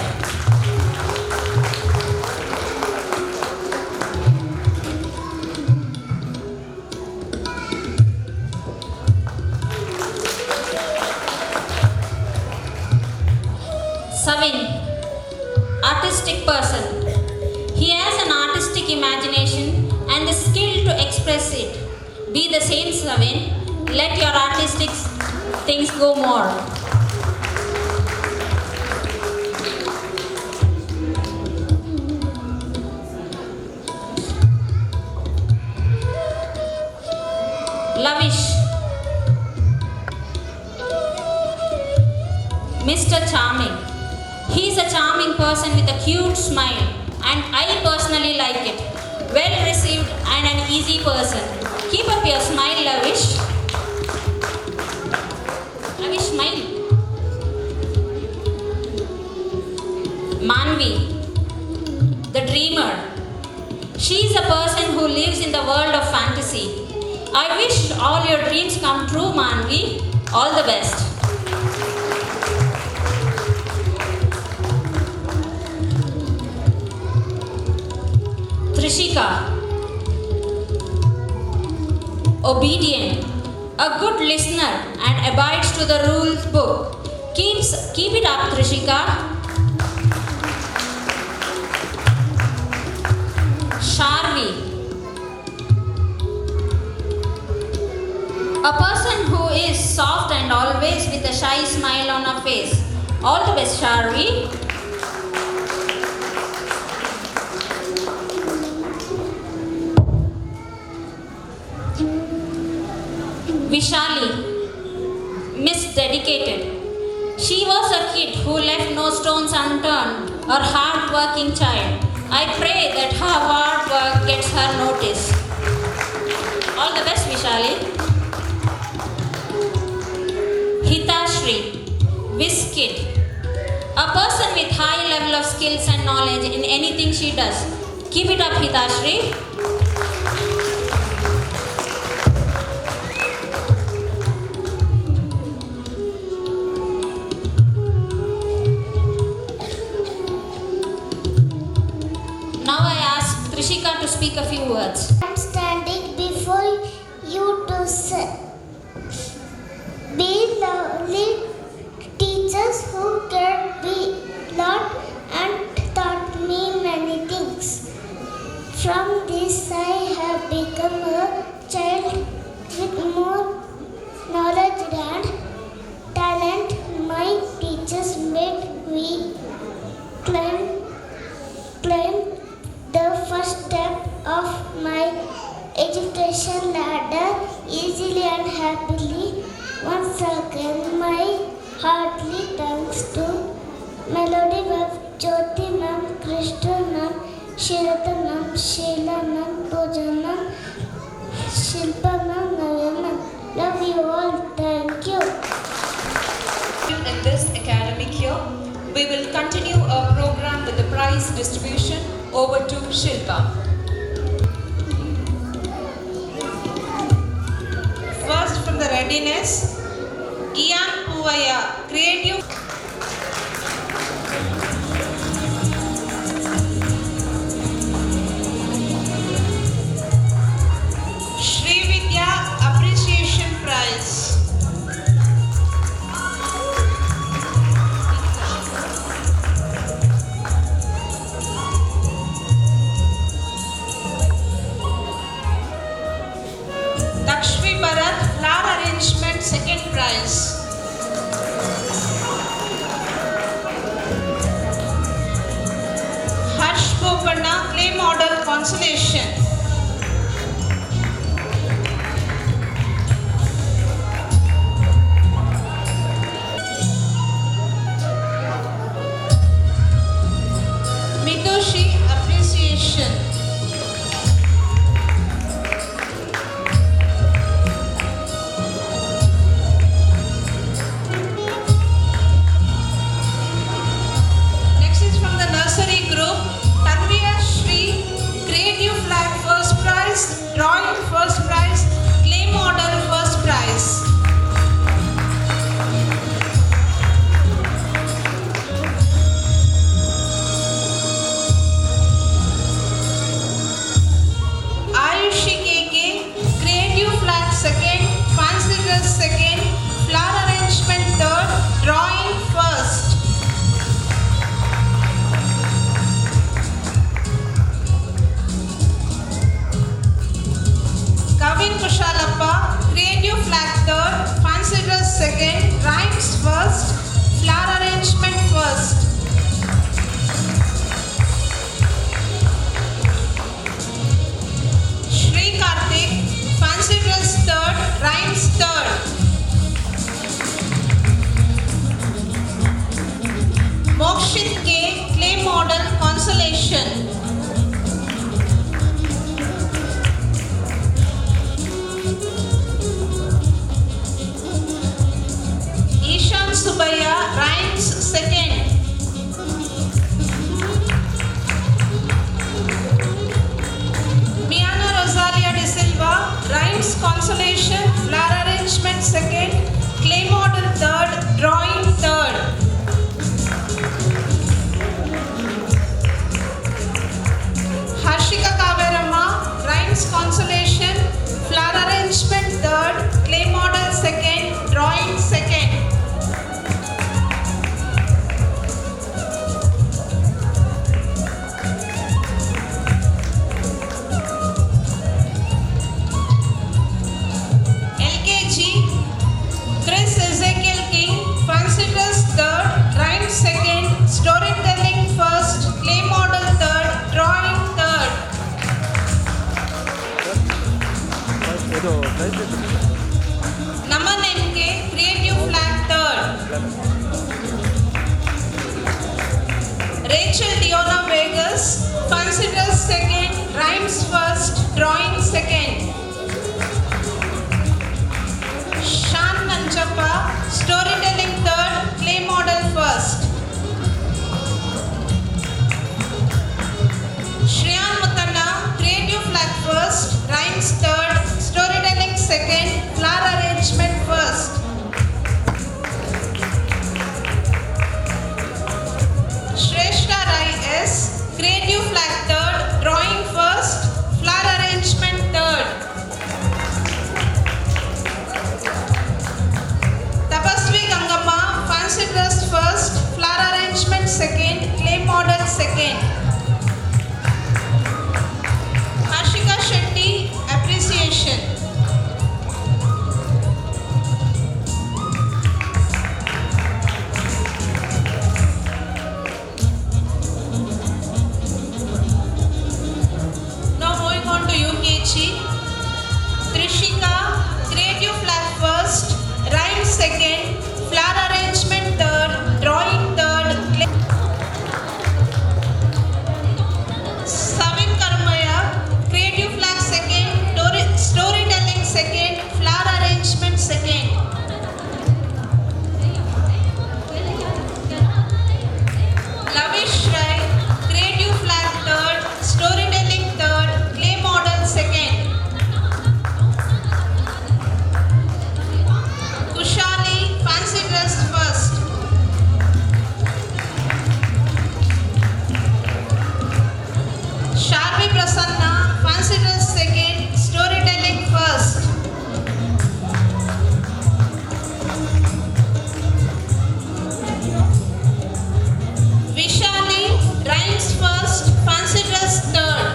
Savin, artistic person. He has an artistic imagination and the skill to express it. Be the same, Savin. Let your artistic things go more. Lavish, Mr. Charming. He is a charming person with a cute smile, and I personally like it. Well received and an easy person. Keep up your smile, Lavish. Lavish, smile. Manvi, the dreamer. She is a person who lives in the world of fantasy. I wish all your dreams come true, Manvi. All the best. Trishika, obedient, a good listener and abides to the rules book. Keep it up, Trishika. Sharvi, a person who is soft and always with a shy smile on her face. All the best, Sharvi. Vishali, Miss Dedicated. She was a kid who left no stones unturned, or hard-working child. I pray that her hard work gets her notice. All the best, Vishali. Hitashri, Whiz Kid. A person with high level of skills and knowledge in anything she does. Keep it up, Hitashri. Now I ask Trishika to speak a few words. I'm standing before you to be lovely teachers who cared me lot and taught me many things. From this I have become a child with more knowledge and talent. My teachers made me climb the first step of my education ladder easily and happily. Once again, my heartily thanks to Melody Web, Jyoti Ma'am, Krishna Ma'am, Shirata Ma'am, Sheila Ma'am, Pooja Ma'am, Shilpa Ma'am, Navya Ma'am. Love you all. Thank you. In this academic year, we will continue our program with the prize distribution. Over to Shilpa. First from the readiness, Ian Puvaya, creative. Srividya Appreciation Prize. Lakshmi Bharat, flower arrangement, second prize. Harsh Bopanna, clay model, consolation. Mitoshi, appreciation. Harshit K, clay model consolation. Ishan Subaya, rhymes second. Miana Rosalia De Silva, rhymes consolation, flower arrangement second, clay model third, drawing third. Harshika Kaverama, rhymes consolation, flower arrangement third, clay model second, drawing second. LKG, Chris Ezekiel King, Fancytas third, rhymes second, storytelling first, clay model third, drawing third. Naman NK, creative flag third. Rachel Diona Vegas, Fancytas second, rhymes first, drawing second. Shan Nanchappa, storytelling third, clay model first. Shriyan Mutanna, creative flag first, rhymes third, storytelling second, flower arrangement first. Shrestha Rai S, creative flag third, drawing first, flower arrangement third. Tapasvi Gangappa, fancy dress first, flower arrangement second, clay model second. Ashika Shetty, appreciation. Now moving on to UKG. Trishika, creative flag first, rhyme second, flower arrangement third, drawing third, clay. Savin Karmaya, creative flag second, storytelling second, flower arrangement second. Lavish Rai, creative flag third, storytelling third, clay model second. Kushali, fancy dress first. Sharvi Prasanna, fancy dress second, storytelling first. Vishali, rhymes first, fancy dress third.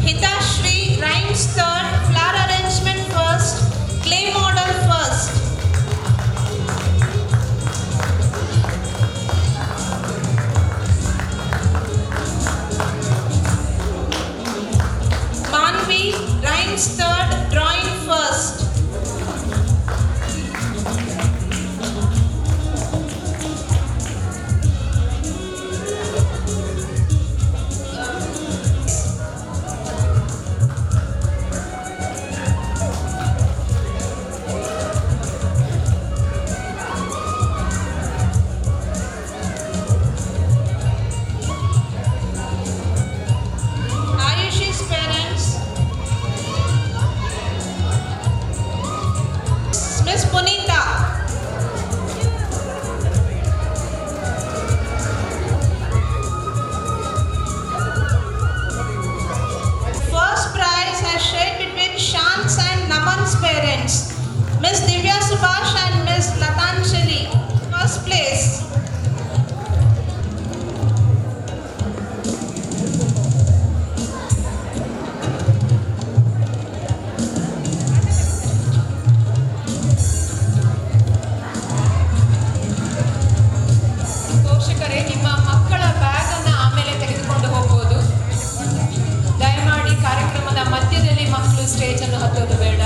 Hitashri, rhymes third, flower arrangement first, clay model first. Manvi, rhymes third, drawing first. Ayushi's parents, Miss Punita. First prize has shared between Shan's and Naman's parents, Miss Divya Subhash and Miss Latanjali. First place. ಪೋಷಕರೇ, ನಿಮ್ಮ ಮಕ್ಕಳ bag ಅನ್ನು ಆಮೇಲೆ ತೆಗೆದುಕೊಂಡು ಹೋಗ್ಬೋದು. ದಯಮಾಡಿ ಕಾರ್ಯಕ್ರಮದ ಮಧ್ಯದಲ್ಲಿ ಮಕ್ಕಳು ಸ್ಟೇಜ್ ಅನ್ನು ಹತ್ತೋದು ಬೇಡ.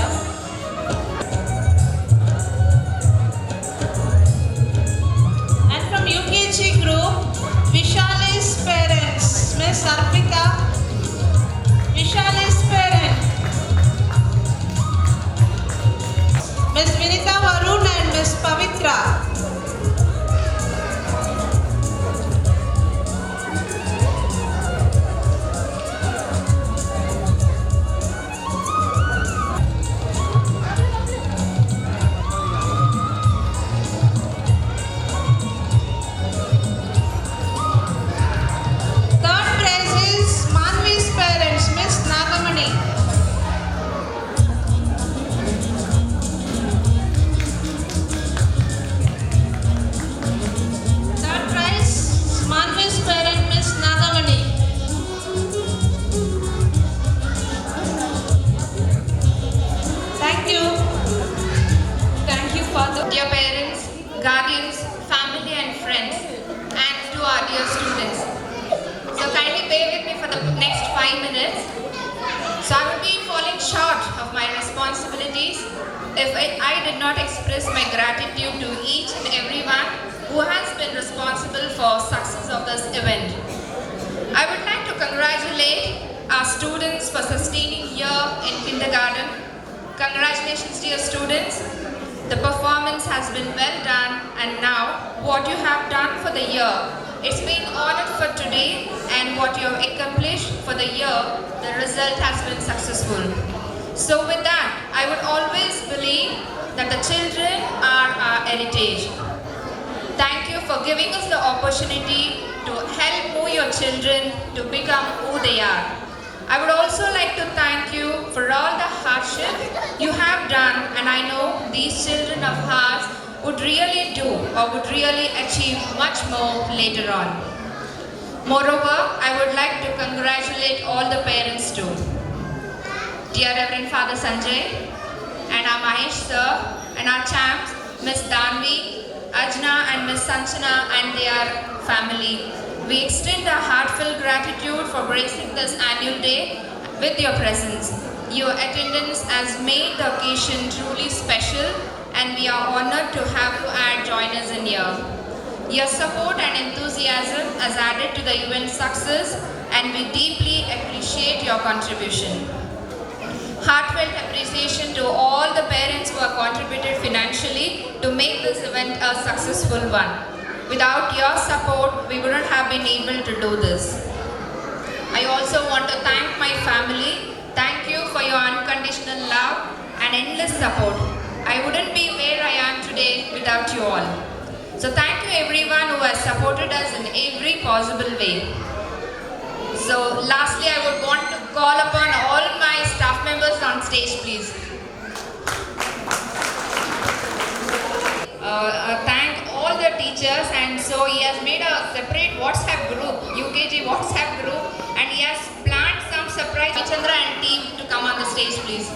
5 minutes. So I would be falling short of my responsibilities if I did not express my gratitude to each and everyone who has been responsible for success of this event. I would like to congratulate our students for sustaining year in kindergarten. Congratulations dear students. The performance has been well done, and now what you have done for the year, it's been honored for today, and what you have accomplished for the year, the result has been successful. So with that, I would always believe that the children are our heritage. Thank you for giving us the opportunity to help move your children to become who they are. I would also like to thank you for all the hardship you have done, and I know these children of ours would really do or would really achieve much more later on. Moreover, I would like to congratulate all the parents too. Dear Reverend Father Sanjay and our Mahesh sir and our champs, Miss Danvi, Ajna and Miss Sanchana and their family. We extend our heartfelt gratitude for gracing this annual day with your presence. Your attendance has made the occasion truly special, and we are honored to have you join us in here. Your support and enthusiasm has added to the event's success, and we deeply appreciate your contribution. Heartfelt appreciation to all the parents who have contributed financially to make this event a successful one. Without your support, we wouldn't have been able to do this. I also want to thank my family. Thank you for your unconditional love and endless support. I wouldn't be where I am today without you all. So thank you everyone who has supported us in every possible way. So lastly, I would want to call upon all my staff members on stage, please. Thank all the teachers, and so he has made a separate WhatsApp group, UKG WhatsApp group, and he has planned some surprise. Chandra and team to come on the stage, please.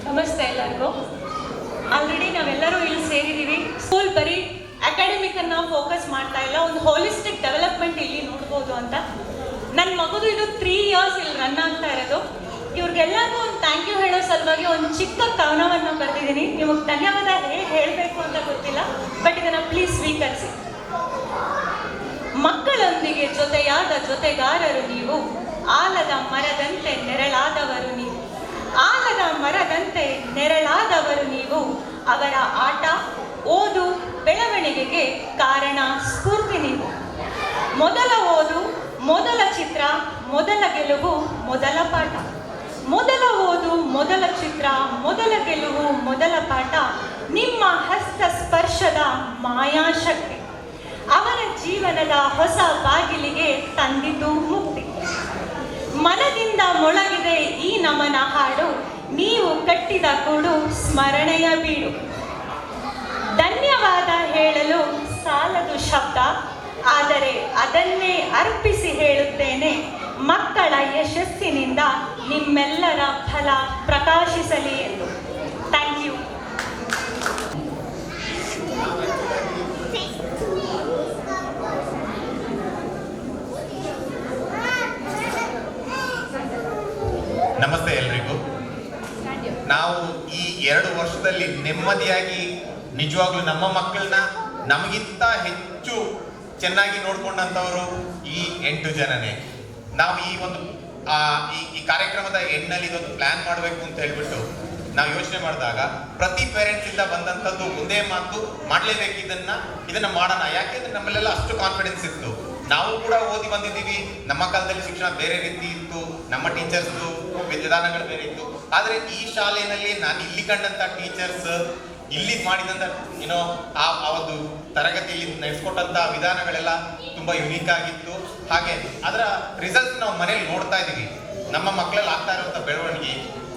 ನಮಸ್ತೆ ಎಲ್ಲರಿಗೂ. Already ನಾವೆಲ್ಲರೂ ಇಲ್ಲಿ ಸೇರಿದ್ದೀವಿ. School ಬರೀ ಅಕಾಡೆಮಿಕನ್ನು focus ಮಾಡ್ತಾ ಇಲ್ಲ, ಒಂದು holistic development ಇಲ್ಲಿ ನೋಡ್ಬೋದು ಅಂತ. ನನ್ನ ಮಗುದು ಇದು 3 years ಇಲ್ಲಿ ರನ್ ಆಗ್ತಾ ಇರೋದು. ಇವ್ರಿಗೆಲ್ಲರಿಗೂ ಒಂದು ಥ್ಯಾಂಕ್ ಯು ಹೇಳೋ ಸಲುವಾಗಿ ಒಂದು ಚಿಕ್ಕ ಕವನವನ್ನು ಬರೆದಿದ್ದೀನಿ. ನಿಮಗೆ ಧನ್ಯವಾದ ಹೇಳಬೇಕು ಅಂತ ಗೊತ್ತಿಲ್ಲ, ಬಟ್ ಇದನ್ನು ಪ್ಲೀಸ್ ಸ್ವೀಕರಿಸಿ. ಮಕ್ಕಳೊಂದಿಗೆ ಜೊತೆಯಾದ ಜೊತೆಗಾರರು ನೀವು, ಆಲದ ಮರದಂತೆ ನೆರಳಾದವರು ನೀವು. ಆಲದ ಮರದಂತೆ ನೆರಳಾದವರು ನೀವು. ಅವರ ಆಟ, ಓದು, ಬೆಳವಣಿಗೆಗೆ ಕಾರಣ, ಸ್ಫೂರ್ತಿ ನೀವು. ಮೊದಲ ಓದು, ಮೊದಲ ಚಿತ್ರ, ಮೊದಲ ಗೆಲುವು, ಮೊದಲ ಪಾಠ. ಮೊದಲ ಓದು, ಮೊದಲ ಚಿತ್ರ, ಮೊದಲ ಗೆಲುವು, ಮೊದಲ ಪಾಠ. ನಿಮ್ಮ ಹಸ್ತ ಸ್ಪರ್ಶದ ಮಾಯಾಶಕ್ತಿ ಅವರ ಜೀವನದ ಹೊಸ ಬಾಗಿಲಿಗೆ ತಂದಿತು ಮುಕ್ತಿ. ಮನದಿಂದ ಮೊಳಗಿದೆ ಈ ನಮನ ಹಾಡು, ನೀವು ಕಟ್ಟಿದ ಕೊಡು ಸ್ಮರಣೆಯ ಬೀಡು. ಧನ್ಯವಾದ ಹೇಳಲು ಸಾಲದು ಶಬ್ದ, ಆದರೆ ಅದನ್ನೇ ಅರ್ಪಿಸಿ ಹೇಳುತ್ತೇನೆ. ಮಕ್ಕಳ ಯಶಸ್ಸಿನಿಂದ ನಿಮ್ಮೆಲ್ಲರ ಫಲ ಪ್ರಕಾಶಿಸಲಿ ಎಂದು. Thank you. ನಮಸ್ತೆ ಎಲ್ರಿಗೂ. ನಾವು ಈ 2 ವರ್ಷದಲ್ಲಿ ನೆಮ್ಮದಿಯಾಗಿ ನಿಜವಾಗ್ಲೂ ನಮ್ಮ ಮಕ್ಕಳನ್ನ ನಮಗಿಂತ ಹೆಚ್ಚು ಚೆನ್ನಾಗಿ ನೋಡ್ಕೊಂಡಂಥವರು ಈ 8 ಜನನೇ. ನಾವು ಈ ಒಂದು ಈ ಕಾರ್ಯಕ್ರಮದ ಎಂಡ್ನಲ್ಲಿ ಇದೊಂದು ಪ್ಲಾನ್ ಮಾಡಬೇಕು ಅಂತ ಹೇಳ್ಬಿಟ್ಟು ನಾವು ಯೋಚನೆ ಮಾಡಿದಾಗ ಪ್ರತಿ ಪೇರೆಂಟ್ಸಿಂದ ಬಂದಂಥದ್ದು ಒಂದೇ ಮಾತು, ಮಾಡಲೇಬೇಕು ಇದನ್ನ ಮಾಡೋಣ. ಯಾಕೆಂದ್ರೆ ನಮ್ಮಲ್ಲೆಲ್ಲ ಅಷ್ಟು ಕಾನ್ಫಿಡೆನ್ಸ್ ಇತ್ತು. ನಾವು ಕೂಡ ಓದಿ ಬಂದಿದ್ದೀವಿ. ನಮ್ಮ ಕಾಲದಲ್ಲಿ ಶಿಕ್ಷಣ ಬೇರೆ ರೀತಿ ಇತ್ತು, ನಮ್ಮ ಟೀಚರ್ಸ್ದು ವಿಧಾನಗಳು ಬೇರೆ ಇತ್ತು. ಆದರೆ ಈ ಶಾಲೆಯಲ್ಲಿ ನಾನು ಇಲ್ಲಿ ಕಂಡಂಥ ಟೀಚರ್ಸ್, ಇಲ್ಲಿ ಮಾಡಿದಂಥ ಆ ಒಂದು ತರಗತಿಯಲ್ಲಿ ನಡೆಸ್ಕೊಟ್ಟಂಥ ವಿಧಾನಗಳೆಲ್ಲ ತುಂಬ ಯುನೀಕ್ ಆಗಿತ್ತು. ಹಾಗೆ ಅದರ ರಿಸಲ್ಟ್ ನಾವು ಮನೇಲಿ ನೋಡ್ತಾ ಇದ್ದೀವಿ. ನಮ್ಮ ಮಕ್ಕಳಲ್ಲಿ ಆಗ್ತಾ ಇರುವಂಥ ಬೆಳವಣಿಗೆ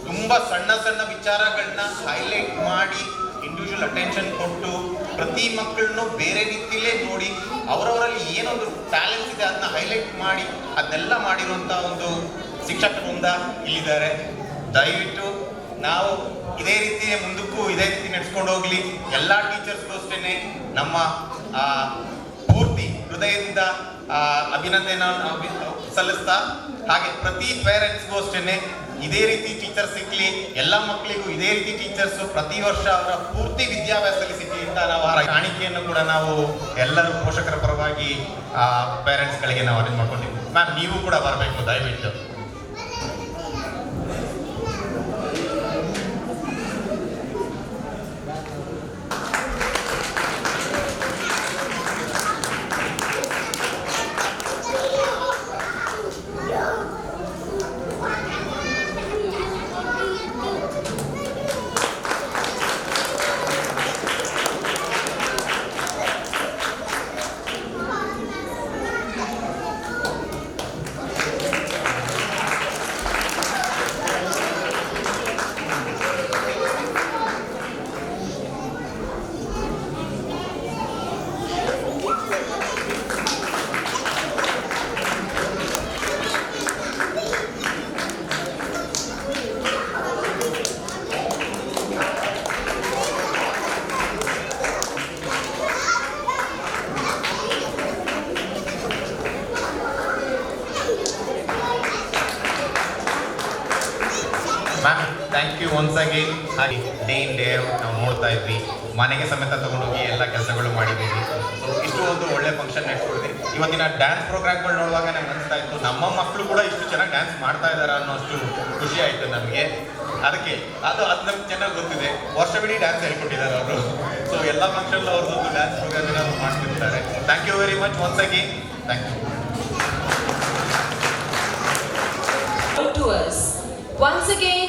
ತುಂಬ ಸಣ್ಣ ಸಣ್ಣ ವಿಚಾರಗಳನ್ನ ಹೈಲೈಟ್ ಮಾಡಿ ಇಂಡಿವಿಜುವಲ್ ಅಟೆನ್ಷನ್ ಕೊಟ್ಟು ಪ್ರತಿ ಮಕ್ಕಳನ್ನು ಬೇರೆ ರೀತಿಯಲ್ಲೇ ನೋಡಿ ಅವರವರಲ್ಲಿ ಏನೊಂದು ಟ್ಯಾಲೆಂಟ್ ಇದೆ ಅದನ್ನ ಹೈಲೈಟ್ ಮಾಡಿ ಅದನ್ನೆಲ್ಲ ಮಾಡಿರುವಂಥ ಒಂದು ಶಿಕ್ಷಕ ವೃಂದ ಇಲ್ಲಿದ್ದಾರೆ. ದಯವಿಟ್ಟು ನಾವು ಇದೇ ರೀತಿ ಮುಂದಕ್ಕೂ ಇದೇ ರೀತಿ ನಡೆಸ್ಕೊಂಡು ಹೋಗ್ಲಿ. ಎಲ್ಲ ಟೀಚರ್ಸ್ಗೂ ಅಷ್ಟೇ ನಮ್ಮ ಪೂರ್ತಿ ಹೃದಯದಿಂದ ಅಭಿನಂದನೆ ಸಲ್ಲಿಸ್ತಾ, ಹಾಗೆ ಪ್ರತಿ ಪೇರೆಂಟ್ಸ್ಗೂ ಅಷ್ಟೇ ಇದೇ ರೀತಿ ಟೀಚರ್ಸ್ ಸಿಗ್ಲಿ, ಎಲ್ಲ ಮಕ್ಕಳಿಗೂ ಇದೇ ರೀತಿ ಟೀಚರ್ಸ್ ಪ್ರತಿ ವರ್ಷ ಅವರ ಪೂರ್ತಿ ವಿದ್ಯಾಭ್ಯಾಸದಲ್ಲಿ ಸಿಗ್ಲಿ ಅಂತ ನಾವು ಆ ಕಾಣಿಕೆಯನ್ನು ಕೂಡ ನಾವು ಎಲ್ಲರೂ ಪೋಷಕರ ಪರವಾಗಿ ಪೇರೆಂಟ್ಸ್ಗಳಿಗೆ ನಾವು ಅರೇಂಜ್ ಮಾಡ್ಕೊಂಡಿದ್ದೀವಿ. ಮ್ಯಾಮ್, ನೀವು ಕೂಡ ಬರಬೇಕು ದಯವಿಟ್ಟು. Ma'am, thank you once again. ಹಾಗೆ ಡೇ ಇನ್ ಡೇ ನಾವು ನೋಡ್ತಾ ಇದ್ವಿ, ಮನೆಗೆ ಸಮೇತ ತಗೊಂಡೋಗಿ ಎಲ್ಲ ಕೆಲಸಗಳು ಮಾಡಿದ್ದೀವಿ. ಸೊ ಇಷ್ಟು ಒಂದು ಒಳ್ಳೆ ಫಂಕ್ಷನ್ ನಡೆಸ್ಕೊಡಿದ್ವಿ. ಇವತ್ತಿನ ಡ್ಯಾನ್ಸ್ ಪ್ರೋಗ್ರಾಮ್ಗಳು ನೋಡುವಾಗ ನಂಗೆ ಅನಿಸ್ತಾ ಇತ್ತು, ನಮ್ಮ ಮಕ್ಕಳು ಕೂಡ ಇಷ್ಟು ಚೆನ್ನಾಗಿ ಡ್ಯಾನ್ಸ್ ಮಾಡ್ತಾ ಇದ್ದಾರೆ ಅನ್ನೋಷ್ಟು ಖುಷಿ ಆಯಿತು ನಮಗೆ. ಅದಕ್ಕೆ ಅದು ನಮ್ಗೆ ಚೆನ್ನಾಗಿ ಗೊತ್ತಿದೆ, ವರ್ಷವಿಡೀ ಡ್ಯಾನ್ಸ್ ಹೇಳ್ಕೊಟ್ಟಿದ್ದಾರೆ ಅವರು. ಸೊ ಎಲ್ಲ ಫಂಕ್ಷನ್ ಅವ್ರದ್ದೊಂದು ಡ್ಯಾನ್ಸ್ ಪ್ರೋಗ್ರಾಮ್ ಏನಾದ್ರು ಮಾಡ್ತಿರ್ತಾರೆ. Thank you very much once again. Thank you. To us. Once again,